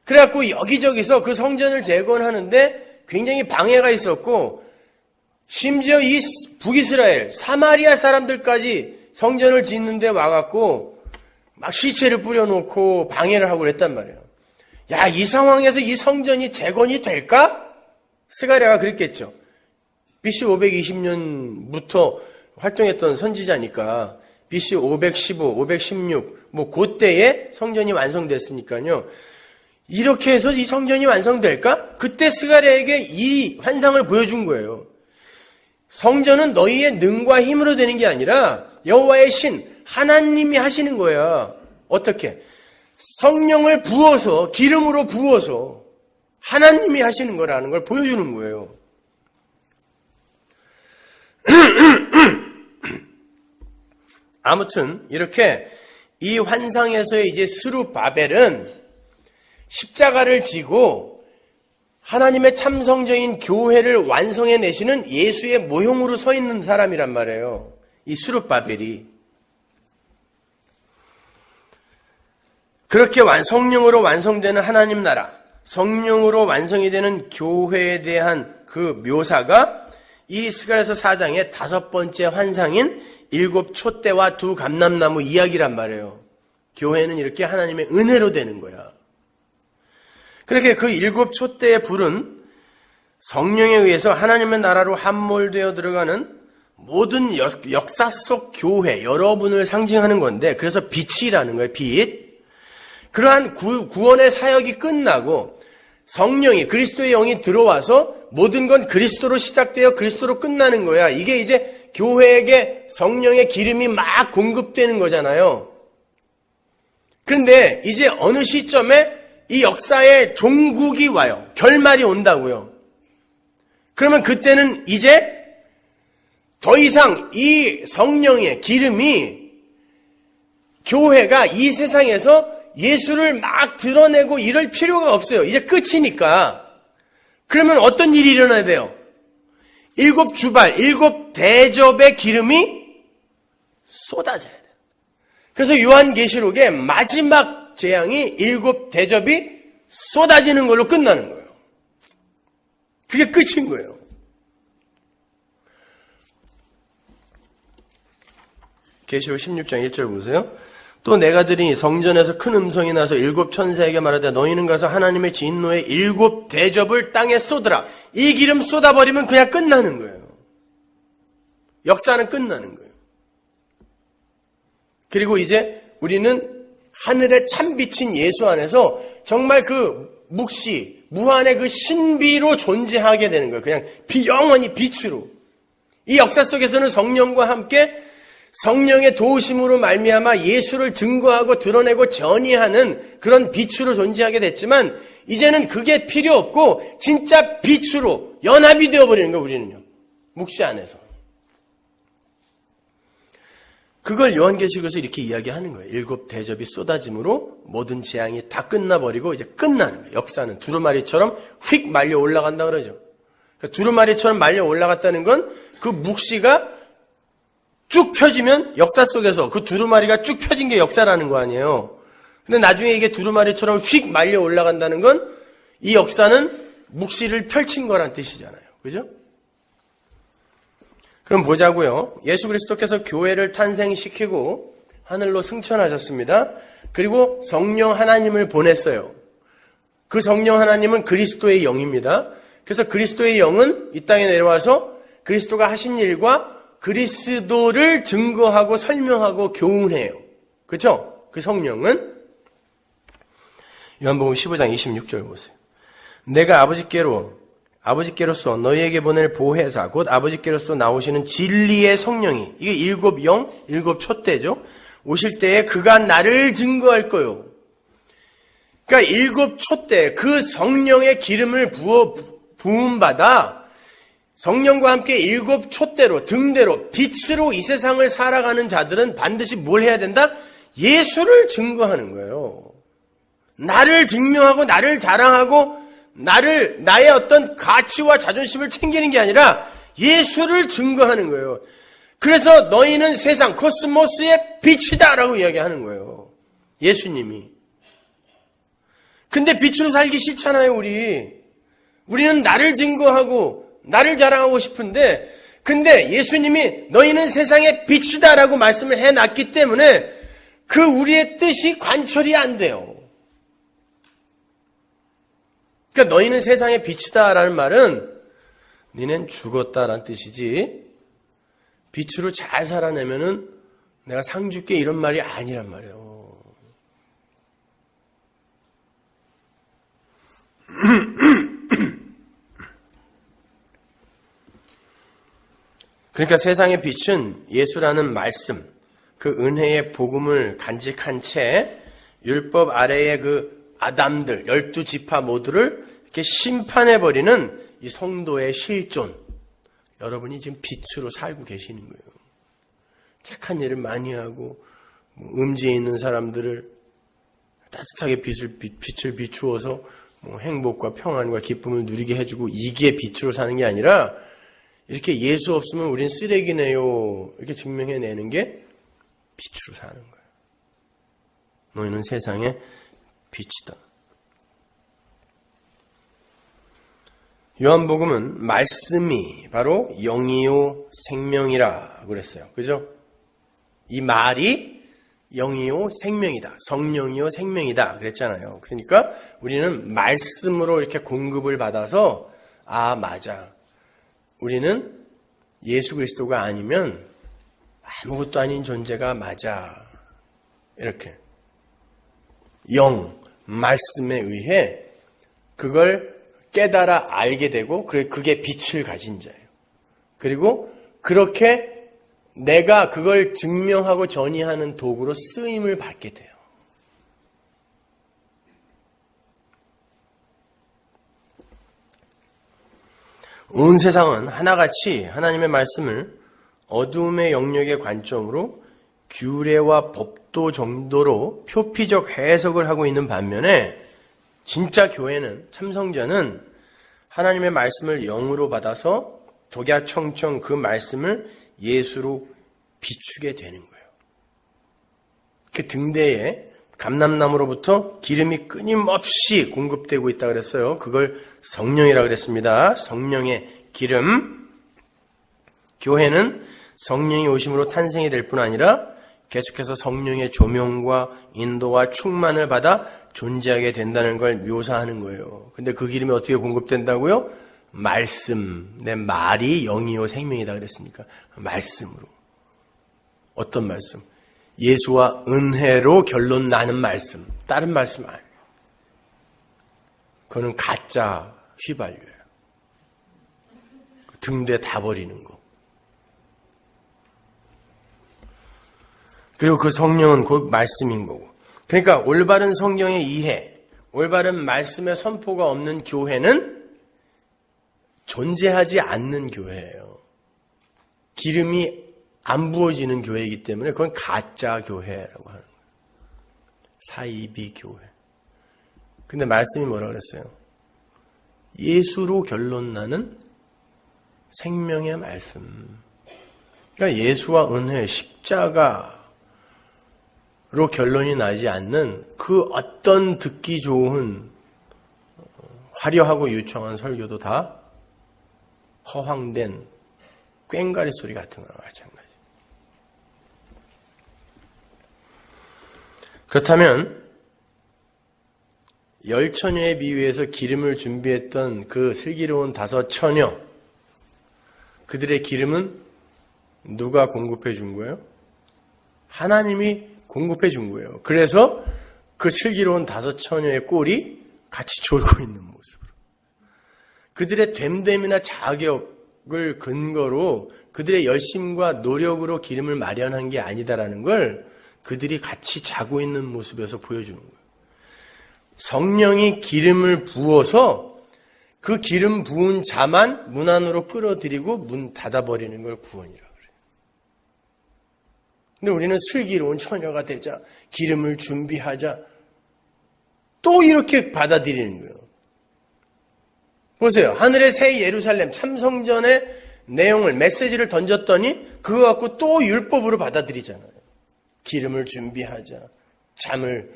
그래갖고 여기저기서 그 성전을 재건하는데 굉장히 방해가 있었고, 심지어 이 북이스라엘 사마리아 사람들까지 성전을 짓는데 와갖고 막 시체를 뿌려놓고 방해를 하고 그랬단 말이에요. 야, 이 상황에서 이 성전이 재건이 될까? 스가랴가 그랬겠죠. BC 520년부터 활동했던 선지자니까 BC 515, 516 뭐 그때에 성전이 완성됐으니까요. 이렇게 해서 이 성전이 완성될까? 그때 스가랴에게 이 환상을 보여준 거예요. 성전은 너희의 능과 힘으로 되는 게 아니라 여호와의 신 하나님이 하시는 거야. 어떻게? 성령을 부어서, 기름으로 부어서 하나님이 하시는 거라는 걸 보여주는 거예요. 아무튼 이렇게 이 환상에서의 이제 스룹바벨은 십자가를 지고 하나님의 참성전인 교회를 완성해내시는 예수의 모형으로 서 있는 사람이란 말이에요. 이 스룹바벨이. 그렇게 성령으로 완성되는 하나님 나라, 성령으로 완성이 되는 교회에 대한 그 묘사가 이 스가랴서 4장의 5번째 환상인 7 촛대와 2 감람나무 이야기란 말이에요. 교회는 이렇게 하나님의 은혜로 되는 거야. 그렇게 그 7 촛대의 불은 성령에 의해서 하나님의 나라로 함몰되어 들어가는 모든 역사 속 교회, 여러분을 상징하는 건데, 그래서 빛이라는 거예요. 빛. 그러한 구원의 사역이 끝나고 성령이, 그리스도의 영이 들어와서 모든 건 그리스도로 시작되어 그리스도로 끝나는 거야. 이게 이제 교회에게 성령의 기름이 막 공급되는 거잖아요. 그런데 이제 어느 시점에 이 역사의 종국이 와요. 결말이 온다고요. 그러면 그때는 이제 더 이상 이 성령의 기름이 교회가 이 세상에서 예수를 막 드러내고 이럴 필요가 없어요. 이제 끝이니까. 그러면 어떤 일이 일어나야 돼요? 7 주발, 7 대접의 기름이 쏟아져야 돼요. 그래서 요한계시록의 마지막 재앙이 7 대접이 쏟아지는 걸로 끝나는 거예요. 그게 끝인 거예요. 계시록 16장 1절 보세요. 또 내가 들으니 성전에서 큰 음성이 나서 7 천사에게 말하되 너희는 가서 하나님의 진노의 7 대접을 땅에 쏟으라. 이 기름 쏟아버리면 그냥 끝나는 거예요. 역사는 끝나는 거예요. 그리고 이제 우리는 하늘의 참빛인 예수 안에서 정말 그 묵시, 무한의 그 신비로 존재하게 되는 거예요. 그냥 영원히 빛으로. 이 역사 속에서는 성령과 함께 성령의 도우심으로 말미암아 예수를 증거하고 드러내고 전이하는 그런 빛으로 존재하게 됐지만, 이제는 그게 필요 없고 진짜 빛으로 연합이 되어버리는 거예요. 우리는요. 묵시 안에서. 그걸 요한계시록에서 이렇게 이야기하는 거예요. 7 대접이 쏟아짐으로 모든 재앙이 다 끝나버리고 이제 끝나는 거예요. 역사는 두루마리처럼 휙 말려 올라간다 그러죠. 그러니까 두루마리처럼 말려 올라갔다는 건 그 묵시가 쭉 펴지면 역사 속에서 그 두루마리가 쭉 펴진 게 역사라는 거 아니에요. 근데 나중에 이게 두루마리처럼 휙 말려 올라간다는 건 이 역사는 묵시를 펼친 거란 뜻이잖아요. 그죠? 그럼 보자고요. 예수 그리스도께서 교회를 탄생시키고 하늘로 승천하셨습니다. 그리고 성령 하나님을 보냈어요. 그 성령 하나님은 그리스도의 영입니다. 그래서 그리스도의 영은 이 땅에 내려와서 그리스도가 하신 일과 그리스도를 증거하고 설명하고 교훈해요. 그렇죠? 그 성령은 요한복음 15장 26절 보세요. 내가 아버지께로서 너희에게 보낼 보혜사 곧 아버지께로서 나오시는 진리의 성령이, 이게 일곱 영, 일곱 촛대죠. 오실 때에 그가 나를 증거할 거요. 그러니까 일곱 촛대, 그 성령의 기름을 부음받아 성령과 함께 일곱 촛대로, 등대로, 빛으로 이 세상을 살아가는 자들은 반드시 뭘 해야 된다? 예수를 증거하는 거예요. 나를 증명하고 나를 자랑하고 나의 어떤 가치와 자존심을 챙기는 게 아니라 예수를 증거하는 거예요. 그래서 너희는 세상 코스모스의 빛이다 라고 이야기하는 거예요. 예수님이. 근데 빛으로 살기 싫잖아요, 우리는 나를 증거하고 나를 자랑하고 싶은데, 근데 예수님이 너희는 세상의 빛이다 라고 말씀을 해놨기 때문에 그 우리의 뜻이 관철이 안 돼요. 그러니까 너희는 세상의 빛이다 라는 말은 너희는 죽었다라는 뜻이지, 빛으로 잘 살아내면은 내가 상 줄게 이런 말이 아니란 말이에요. 그러니까 세상의 빛은 예수라는 말씀, 그 은혜의 복음을 간직한 채 율법 아래의 그 아담들, 12지파 모두를 이렇게 심판해버리는 이 성도의 실존. 여러분이 지금 빛으로 살고 계시는 거예요. 착한 일을 많이 하고 음지에 있는 사람들을 따뜻하게 빛을 비추어서 행복과 평안과 기쁨을 누리게 해주고, 이게 빛으로 사는 게 아니라 이렇게 예수 없으면 우린 쓰레기네요 이렇게 증명해내는 게 빛으로 사는 거예요. 너희는 세상의 빛이다. 요한복음은 말씀이 바로 영이요 생명이라 그랬어요. 그죠? 이 말이 영이요 생명이다. 성령이요 생명이다 그랬잖아요. 그러니까 우리는 말씀으로 이렇게 공급을 받아서, 아 맞아, 우리는 예수 그리스도가 아니면 아무것도 아닌 존재가 맞아. 이렇게 영, 말씀에 의해 그걸 깨달아 알게 되고, 그게 빛을 가진 자예요. 그리고 그렇게 내가 그걸 증명하고 전이하는 도구로 쓰임을 받게 돼요. 온 세상은 하나같이 하나님의 말씀을 어두움의 영역의 관점으로 규례와 법도 정도로 표피적 해석을 하고 있는 반면에, 진짜 교회는, 참성자는 하나님의 말씀을 영으로 받아서 독야청청 그 말씀을 예수로 비추게 되는 거예요. 그 등대에 감람나무로부터 기름이 끊임없이 공급되고 있다고 그랬어요. 그걸 성령이라고 그랬습니다. 성령의 기름. 교회는 성령이 오심으로 탄생이 될 뿐 아니라 계속해서 성령의 조명과 인도와 충만을 받아 존재하게 된다는 걸 묘사하는 거예요. 근데 그 기름이 어떻게 공급된다고요? 말씀. 내 말이 영이요 생명이다 그랬으니까 말씀으로. 어떤 말씀? 예수와 은혜로 결론 나는 말씀. 다른 말씀 아니에요. 그거는 가짜 휘발유예요. 등대 다 버리는 거. 그리고 그 성령은 곧 말씀인 거고. 그러니까 올바른 성경의 이해, 올바른 말씀의 선포가 없는 교회는 존재하지 않는 교회예요. 기름이 안 부어지는 교회이기 때문에 그건 가짜 교회라고 하는 거예요. 사이비 교회. 근데 말씀이 뭐라 그랬어요? 예수로 결론 나는 생명의 말씀. 그러니까 예수와 은혜, 십자가로 결론이 나지 않는 그 어떤 듣기 좋은 화려하고 유창한 설교도 다 허황된 꽹과리 소리 같은 거랑 마찬가지. 그렇다면 10처녀에 비유해서 기름을 준비했던 그 슬기로운 5처녀, 그들의 기름은 누가 공급해 준 거예요? 하나님이 공급해 준 거예요. 그래서 그 슬기로운 5처녀의 꼴이 같이 졸고 있는 모습으로. 그들의 됨됨이나 자격을 근거로 그들의 열심과 노력으로 기름을 마련한 게 아니다라는 걸 그들이 같이 자고 있는 모습에서 보여주는 거예요. 성령이 기름을 부어서 그 기름 부은 자만 문 안으로 끌어들이고 문 닫아버리는 걸 구원이라고 그래요. 근데 우리는 슬기로운 처녀가 되자, 기름을 준비하자, 또 이렇게 받아들이는 거예요. 보세요. 하늘의 새 예루살렘 참성전의 내용을, 메시지를 던졌더니 그거 갖고 또 율법으로 받아들이잖아요. 기름을 준비하자, 잠을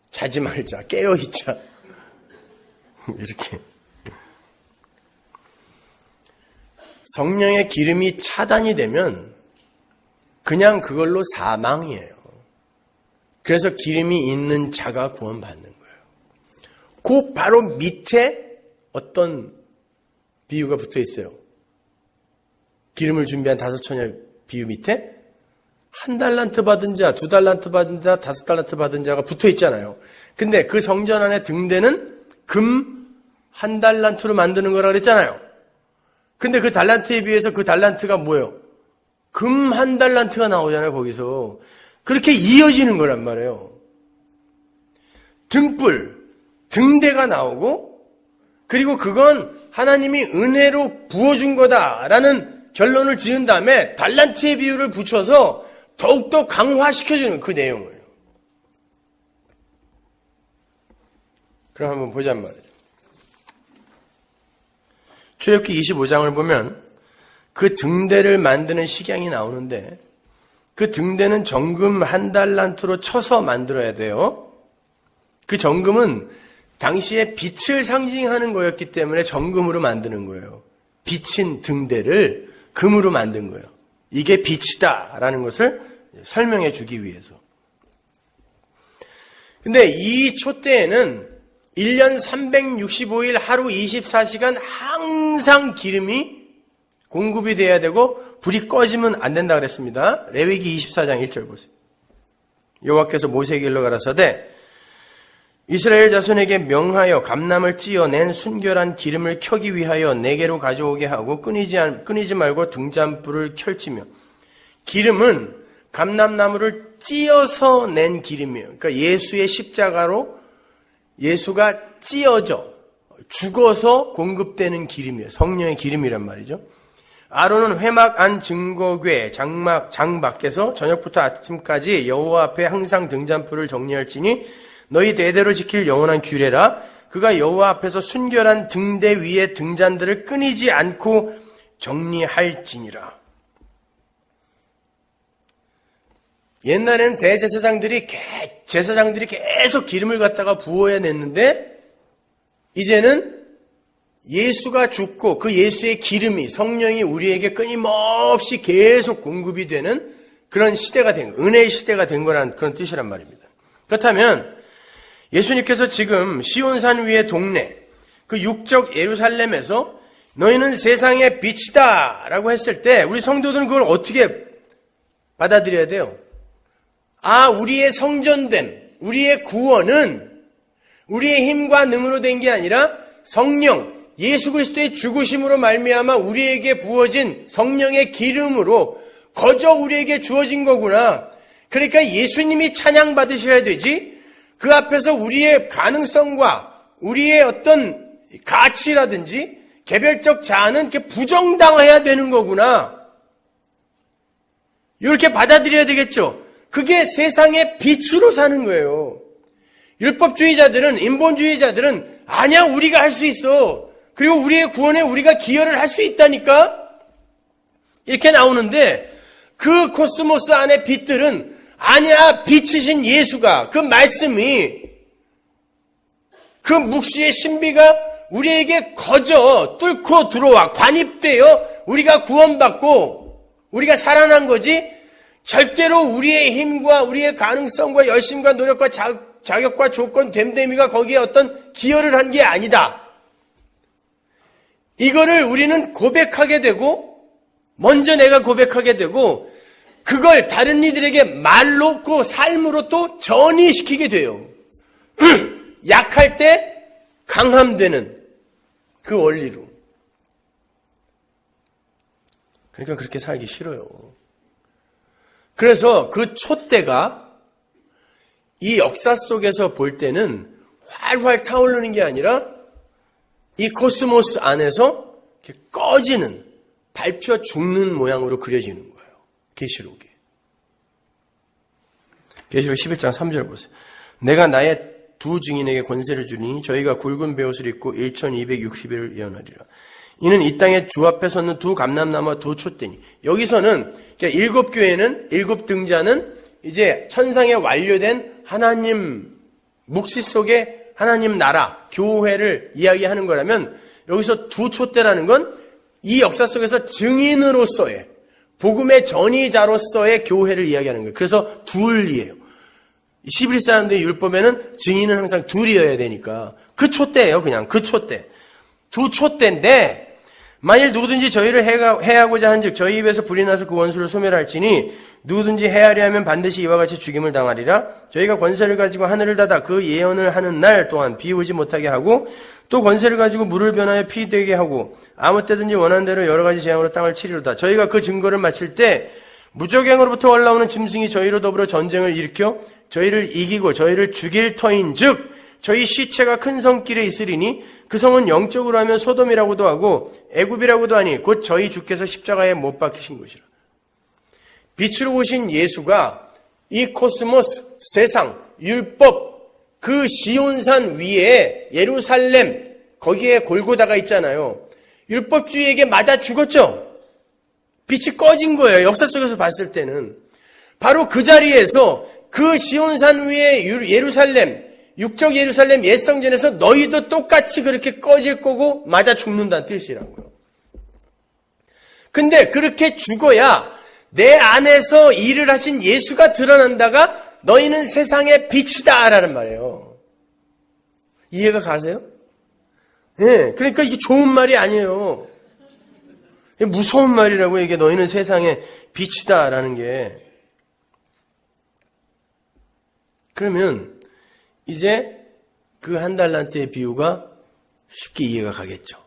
자지 말자, 깨어있자, 이렇게. 성령의 기름이 차단이 되면 그냥 그걸로 사망이에요. 그래서 기름이 있는 자가 구원받는 거예요. 그 바로 밑에 어떤 비유가 붙어 있어요. 기름을 준비한 5처녀 비유 밑에 1달란트 받은 자, 2달란트 받은 자, 5달란트 받은 자가 붙어 있잖아요. 근데 그 성전 안에 등대는 금 1달란트로 만드는 거라 그랬잖아요. 근데 그 달란트에 비해서 그 달란트가 뭐예요? 금 1달란트가 나오잖아요, 거기서. 그렇게 이어지는 거란 말이에요. 등불, 등대가 나오고, 그리고 그건 하나님이 은혜로 부어준 거다라는 결론을 지은 다음에 달란트의 비유를 붙여서 더욱더 강화시켜주는 그 내용을. 그럼 한번 보자는 말이에요. 출애굽기 25장을 보면 그 등대를 만드는 식양이 나오는데 그 등대는 정금 1달란트로 쳐서 만들어야 돼요. 그 정금은 당시에 빛을 상징하는 거였기 때문에 정금으로 만드는 거예요. 빛인 등대를 금으로 만든 거예요. 이게 빛이다라는 것을 설명해 주기 위해서. 근데 이 촛대에는 1년 365일 하루 24시간 항상 기름이 공급이 돼야 되고 불이 꺼지면 안 된다 그랬습니다. 레위기 24장 1절 보세요. 여호와께서 모세에게 일러 가라사대 이스라엘 자손에게 명하여 감람을 찧어낸 순결한 기름을 켜기 위하여 내게로 가져오게 하고 끊이지 말고 등잔불을 켤지며. 기름은 감람나무를 찧어서 낸 기름이에요. 그러니까 예수의 십자가로 예수가 찧어져 죽어서 공급되는 기름이에요. 성령의 기름이란 말이죠. 아론은 회막 안 증거궤 장 밖에서 저녁부터 아침까지 여호와 앞에 항상 등잔불을 정리할지니 너희 대대로 지킬 영원한 규례라. 그가 여호와 앞에서 순결한 등대 위에 등잔들을 끊이지 않고 정리할지니라. 옛날에는 대제사장들이 계속 기름을 갖다가 부어야 냈는데 이제는 예수가 죽고 그 예수의 기름이 성령이 우리에게 끊임없이 계속 공급이 되는 그런 시대가 된 은혜의 시대가 된 거라는 그런 뜻이란 말입니다. 그렇다면 예수님께서 지금 시온산 위의 동네 그 육적 예루살렘에서 너희는 세상의 빛이다 라고 했을 때 우리 성도들은 그걸 어떻게 받아들여야 돼요? 우리의 성전됨, 우리의 구원은 우리의 힘과 능으로 된 게 아니라 성령, 예수 그리스도의 죽으심으로 말미암아 우리에게 부어진 성령의 기름으로 거저 우리에게 주어진 거구나. 그러니까 예수님이 찬양받으셔야 되지 그 앞에서 우리의 가능성과 우리의 어떤 가치라든지 개별적 자아는 이렇게 부정당해야 되는 거구나. 이렇게 받아들여야 되겠죠. 그게 세상의 빛으로 사는 거예요. 율법주의자들은, 인본주의자들은 아니야 우리가 할 수 있어. 그리고 우리의 구원에 우리가 기여를 할 수 있다니까? 이렇게 나오는데 그 코스모스 안의 빛들은 아니야 빛이신 예수가 그 말씀이 그 묵시의 신비가 우리에게 거저 뚫고 들어와 관입되어 우리가 구원받고 우리가 살아난 거지 절대로 우리의 힘과 우리의 가능성과 열심과 노력과 자격과 조건, 됨됨이가 거기에 어떤 기여를 한 게 아니다. 이거를 우리는 고백하게 되고 먼저 내가 고백하게 되고 그걸 다른 이들에게 말로 그 삶으로 또 전이시키게 돼요. 약할 때 강함되는 그 원리로. 그러니까 그렇게 살기 싫어요. 그래서 그 촛대가 이 역사 속에서 볼 때는 활활 타오르는 게 아니라 이 코스모스 안에서 이렇게 꺼지는, 밟혀 죽는 모양으로 그려지는 거예요. 계시록에. 계시록 11장 3절 보세요. 내가 나의 두 증인에게 권세를 주니 저희가 굵은 베옷을 입고 1260일을 예언하리라. 이는 이 땅에 주 앞에 섰는 두 감람나무와 두 촛대니. 여기서는 일곱 교회는, 일곱 등자는 이제 천상에 완료된 하나님 묵시 속의 하나님 나라, 교회를 이야기하는 거라면 여기서 두 촛대라는 건 이 역사 속에서 증인으로서의, 복음의 전이자로서의 교회를 이야기하는 거예요. 그래서 둘이에요. 11 사람들의 율법에는 증인은 항상 둘이어야 되니까 그 촛대예요. 그냥 그 촛대. 두 촛대인데 만일 누구든지 저희를 해하고자 한즉 저희 입에서 불이 나서 그 원수를 소멸할지니 누구든지 해하려 하면 반드시 이와 같이 죽임을 당하리라. 저희가 권세를 가지고 하늘을 닫아 그 예언을 하는 날 또한 비 오지 못하게 하고 또 권세를 가지고 물을 변하여 피 되게 하고 아무 때든지 원하는 대로 여러 가지 재앙으로 땅을 치리로다. 저희가 그 증거를 마칠 때 무적행으로부터 올라오는 짐승이 저희로 더불어 전쟁을 일으켜 저희를 이기고 저희를 죽일 터인 즉 저희 시체가 큰 성길에 있으리니 그 성은 영적으로 하면 소돔이라고도 하고 애굽이라고도 하니 곧 저희 주께서 십자가에 못 박히신 곳이라. 빛으로 오신 예수가 이 코스모스, 세상, 율법, 그 시온산 위에 예루살렘, 거기에 골고다가 있잖아요. 율법주의에게 맞아 죽었죠. 빛이 꺼진 거예요. 역사 속에서 봤을 때는. 바로 그 자리에서 그 시온산 위에 예루살렘, 육적 예루살렘 옛성전에서 너희도 똑같이 그렇게 꺼질 거고 맞아 죽는다는 뜻이라고요. 근데 그렇게 죽어야 내 안에서 일을 하신 예수가 드러난다가 너희는 세상의 빛이다 라는 말이에요. 이해가 가세요? 네, 그러니까 이게 좋은 말이 아니에요. 무서운 말이라고. 이게 너희는 세상의 빛이다 라는 게. 그러면 이제 그 한 달란트의 비유가 쉽게 이해가 가겠죠.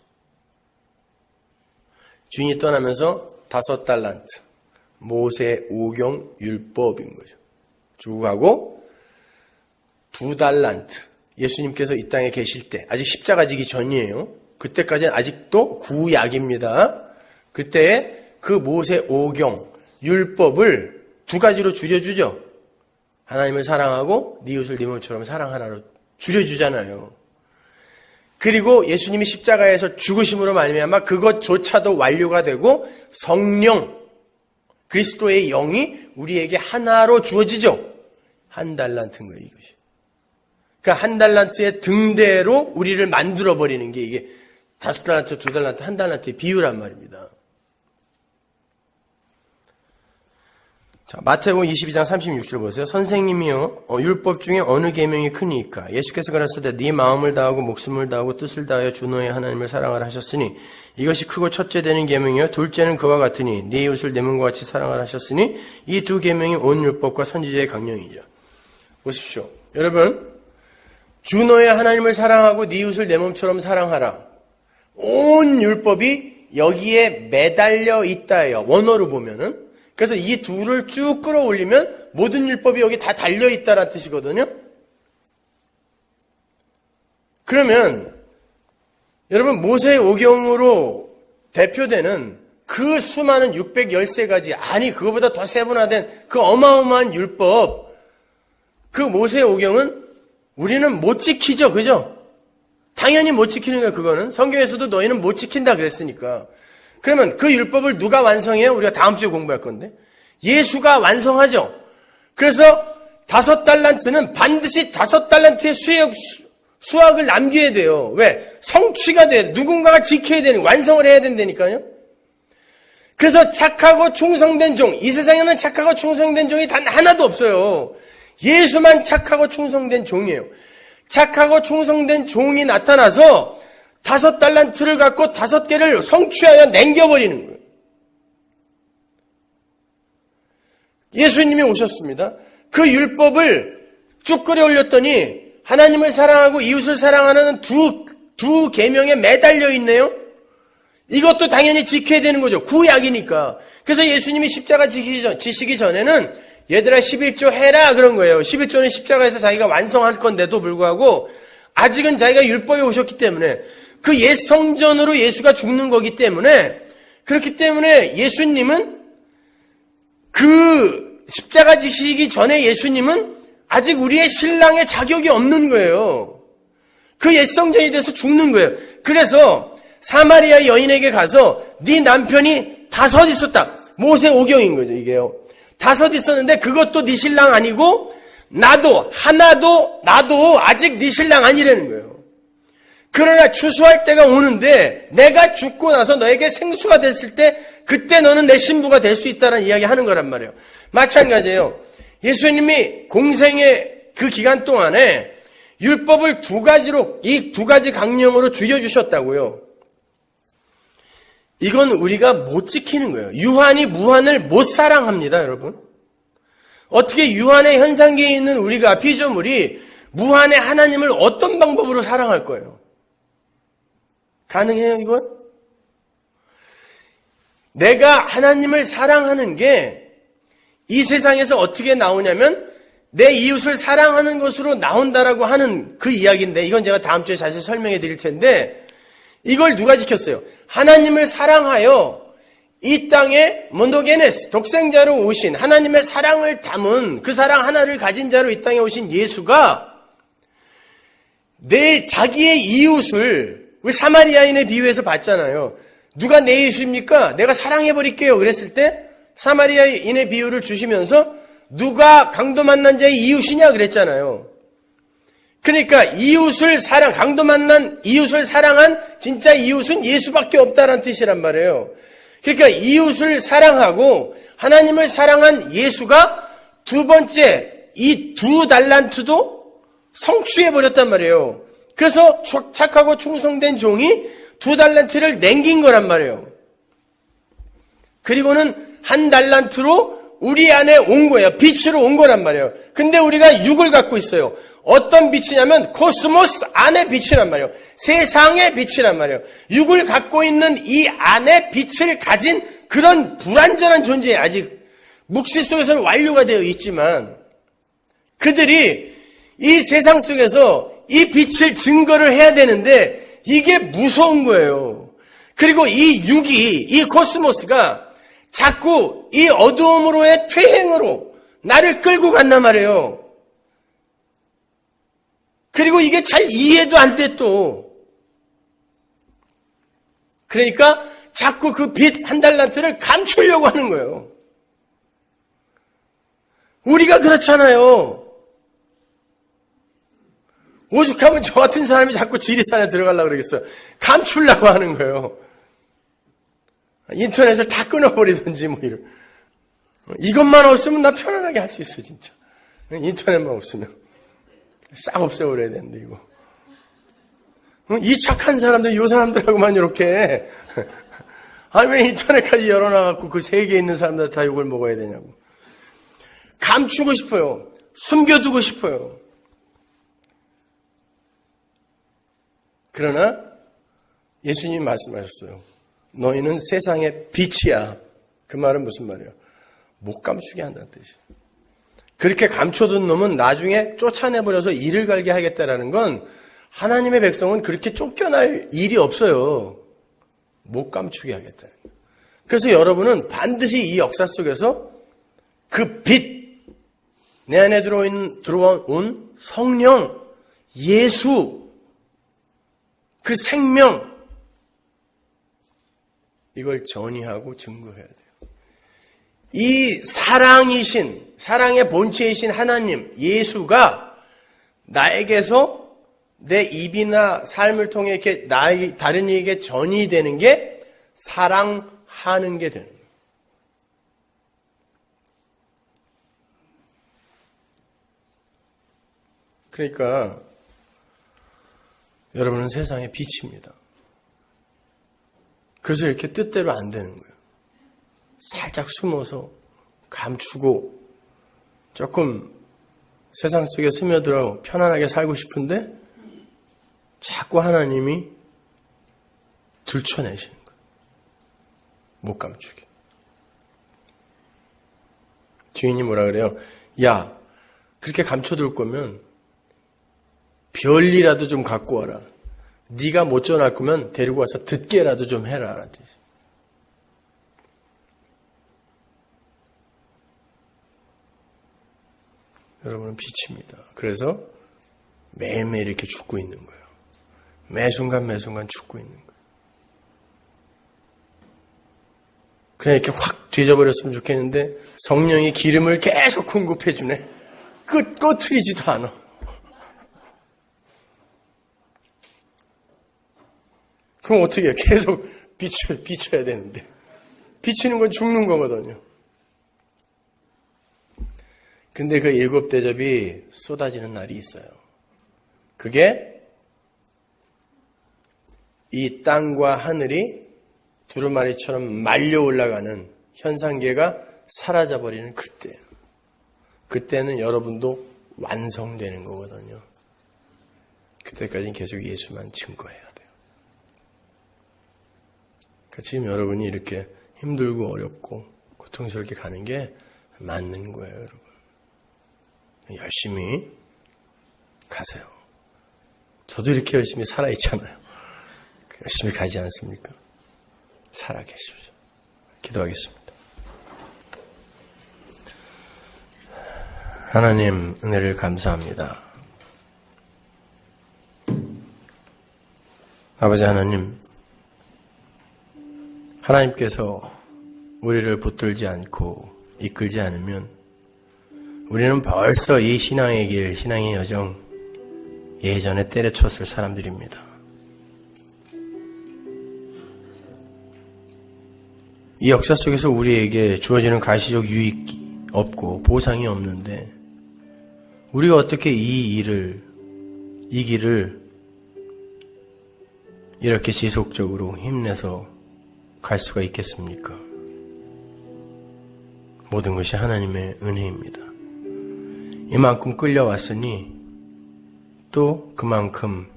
주인이 떠나면서 5달란트, 모세 오경 율법인 거죠. 주고 가고 2달란트, 예수님께서 이 땅에 계실 때, 아직 십자가 지기 전이에요. 그때까지는 아직도 구약입니다. 그때 그 모세 오경 율법을 2가지로 줄여주죠. 하나님을 사랑하고 네 이웃을 네 몸처럼 사랑하라로 줄여주잖아요. 그리고 예수님이 십자가에서 죽으심으로 말미암아 그것조차도 완료가 되고 성령, 그리스도의 영이 우리에게 하나로 주어지죠. 1달란트인 거예요, 이것이. 그러니까 1달란트의 등대로 우리를 만들어버리는 게 이게 5달란트, 2달란트, 1달란트의 비유란 말입니다. 자, 마태복음 22장 36절 보세요. 선생님이요, 율법 중에 어느 계명이 크니까? 예수께서 가라사대 네 마음을 다하고 목숨을 다하고 뜻을 다하여 주 너의 하나님을 사랑하라 하셨으니 이것이 크고 첫째 되는 계명이요 둘째는 그와 같으니 네 이웃을 내 몸과 같이 사랑하라 하셨으니 이 두 계명이 온 율법과 선지자의 강령이니라. 보십시오. 여러분, 주 너의 하나님을 사랑하고 네 이웃을 내 몸처럼 사랑하라. 온 율법이 여기에 매달려 있다예요. 원어로 보면은. 그래서 이 둘을 쭉 끌어올리면 모든 율법이 여기 다 달려있다라는 뜻이거든요. 그러면 여러분, 모세의 오경으로 대표되는 그 수많은 613가지, 아니 그거보다 더 세분화된 그 어마어마한 율법, 그 모세의 오경은 우리는 못 지키죠. 그죠? 당연히 못 지키는 거예요. 그거는 성경에서도 너희는 못 지킨다 그랬으니까. 그러면 그 율법을 누가 완성해요? 우리가 다음 주에 공부할 건데. 예수가 완성하죠. 그래서 5달란트는 반드시 5달란트의 수확을 남겨야 돼요. 왜? 성취가 돼야 돼. 누군가가 지켜야 되는, 완성을 해야 된다니까요. 그래서 착하고 충성된 종, 이 세상에는 착하고 충성된 종이 단 하나도 없어요. 예수만 착하고 충성된 종이에요. 착하고 충성된 종이 나타나서 5달란트를 갖고 5개를 성취하여 남겨버리는 거예요. 예수님이 오셨습니다. 그 율법을 쭉 끌어올렸더니 하나님을 사랑하고 이웃을 사랑하는 두 두 계명에 매달려 있네요. 이것도 당연히 지켜야 되는 거죠. 구약이니까. 그래서 예수님이 십자가 지시기 전에는 얘들아 11조 해라 그런 거예요. 11조는 십자가에서 자기가 완성할 건데도 불구하고 아직은 자기가 율법에 오셨기 때문에 그 옛 성전으로 예수가 죽는 거기 때문에 그렇기 때문에 예수님은 그 십자가 지시기 전에 예수님은 아직 우리의 신랑의 자격이 없는 거예요. 그 옛 성전에 대해서 죽는 거예요. 그래서 사마리아 여인에게 가서 네 남편이 5 있었다. 모세오경인 거죠, 이게요. 5 있었는데 그것도 네 신랑 아니고 나도 아직 네 신랑 아니라는 거예요. 그러나 추수할 때가 오는데 내가 죽고 나서 너에게 생수가 됐을 때 그때 너는 내 신부가 될 수 있다는 이야기 하는 거란 말이에요. 마찬가지예요. 예수님이 공생의 그 기간 동안에 율법을 2가지로 이 2가지 강령으로 줄여주셨다고요. 이건 우리가 못 지키는 거예요. 유한이 무한을 못 사랑합니다, 여러분. 어떻게 유한의 현상계에 있는 우리가 피조물이 무한의 하나님을 어떤 방법으로 사랑할 거예요? 가능해요, 이건? 내가 하나님을 사랑하는 게 이 세상에서 어떻게 나오냐면 내 이웃을 사랑하는 것으로 나온다라고 하는 그 이야기인데 이건 제가 다음 주에 자세히 설명해 드릴 텐데 이걸 누가 지켰어요? 하나님을 사랑하여 이 땅에 몬도게네스 독생자로 오신 하나님의 사랑을 담은 그 사랑 하나를 가진 자로 이 땅에 오신 예수가 내 자기의 이웃을 우리 사마리아인의 비유에서 봤잖아요. 누가 내 이웃입니까? 내가 사랑해버릴게요. 그랬을 때 사마리아인의 비유를 주시면서 누가 강도 만난 자의 이웃이냐 그랬잖아요. 그러니까 이웃을 강도 만난 이웃을 사랑한 진짜 이웃은 예수밖에 없다라는 뜻이란 말이에요. 그러니까 이웃을 사랑하고 하나님을 사랑한 예수가 2번째 이 2달란트도 성취해버렸단 말이에요. 그래서 착하고 충성된 종이 2달란트를 남긴 거란 말이에요. 그리고는 1달란트로 우리 안에 온 거예요. 빛으로 온 거란 말이에요. 근데 우리가 6을 갖고 있어요. 어떤 빛이냐면 코스모스 안의 빛이란 말이에요. 세상의 빛이란 말이에요. 6을 갖고 있는 이 안에 빛을 가진 그런 불완전한 존재에 아직 묵시 속에서는 완료가 되어 있지만 그들이 이 세상 속에서 이 빛을 증거를 해야 되는데 이게 무서운 거예요. 그리고 이 6이 이 코스모스가 자꾸 이 어두움으로의 퇴행으로 나를 끌고 간단 말이에요. 그리고 이게 잘 이해도 안 돼 또. 그러니까 자꾸 그 빛 1달란트를 감추려고 하는 거예요. 우리가 그렇잖아요. 오죽하면 저 같은 사람이 자꾸 지리산에 들어가려고 그러겠어요. 감추려고 하는 거예요. 인터넷을 다 끊어버리든지 뭐 이런. 이것만 없으면 나 편안하게 할 수 있어 진짜. 인터넷만 없으면. 싹 없애버려야 되는데 이거. 이 착한 사람들 이 사람들하고만 이렇게 아니 왜 인터넷까지 열어놔갖고 그 세계에 있는 사람들 다 욕을 먹어야 되냐고. 감추고 싶어요. 숨겨두고 싶어요. 그러나 예수님이 말씀하셨어요. 너희는 세상의 빛이야. 그 말은 무슨 말이에요? 못 감추게 한다는 뜻이에요. 그렇게 감춰둔 놈은 나중에 쫓아내버려서 일을 갈게 하겠다라는 건 하나님의 백성은 그렇게 쫓겨날 일이 없어요. 못 감추게 하겠다. 그래서 여러분은 반드시 이 역사 속에서 그 빛, 내 안에 들어온 성령, 예수, 그 생명, 이걸 전이하고 증거해야 돼요. 이 사랑의 본체이신 하나님, 예수가 나에게서 내 입이나 삶을 통해 이렇게 다른 이에게 전이 되는 게 사랑하는 게 되는 거예요. 그러니까 여러분은 세상의 빛입니다. 그래서 이렇게 뜻대로 안 되는 거예요. 살짝 숨어서 감추고 조금 세상 속에 스며들어 편안하게 살고 싶은데 자꾸 하나님이 들춰내시는 거예요. 못 감추게. 주인이 뭐라 그래요? 야, 그렇게 감춰둘 거면 별이라도 좀 갖고 와라. 네가 못 전할 거면 데리고 와서 듣게라도 좀 해라. 여러분은 빛입니다. 그래서 매일매일 이렇게 죽고 있는 거예요. 매 순간 죽고 있는 거예요. 그냥 이렇게 확 뒤져버렸으면 좋겠는데 성령이 기름을 계속 공급해 주네. 꺼트리지도 않아. 그럼 어떻게 해? 계속 비춰야 되는데. 비치는 건 죽는 거거든요. 근데 그 7 대접이 쏟아지는 날이 있어요. 그게 이 땅과 하늘이 두루마리처럼 말려 올라가는 현상계가 사라져버리는 그때예요. 그때는 여러분도 완성되는 거거든요. 그때까지는 계속 예수만 증거해야 돼요. 그러니까 지금 여러분이 이렇게 힘들고 어렵고 고통스럽게 가는 게 맞는 거예요, 여러분. 열심히 가세요. 저도 이렇게 열심히 살아있잖아요. 열심히 가지 않습니까? 살아계십시오. 기도하겠습니다. 하나님, 은혜를 감사합니다. 아버지 하나님, 하나님께서 우리를 붙들지 않고 이끌지 않으면 우리는 벌써 이 신앙의 길, 신앙의 여정 예전에 때려쳤을 사람들입니다. 이 역사 속에서 우리에게 주어지는 가시적 유익이 없고 보상이 없는데 우리가 어떻게 이 길을 이렇게 지속적으로 힘내서 갈 수가 있겠습니까? 모든 것이 하나님의 은혜입니다. 이만큼 끌려왔으니 또 그만큼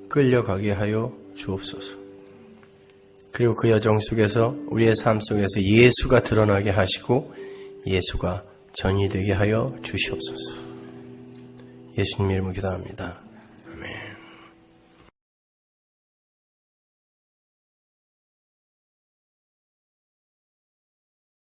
끌려가게 하여 주옵소서. 그리고 그 여정 속에서 우리의 삶 속에서 예수가 드러나게 하시고 예수가 전이되게 하여 주시옵소서. 예수님 이름으로 기도합니다.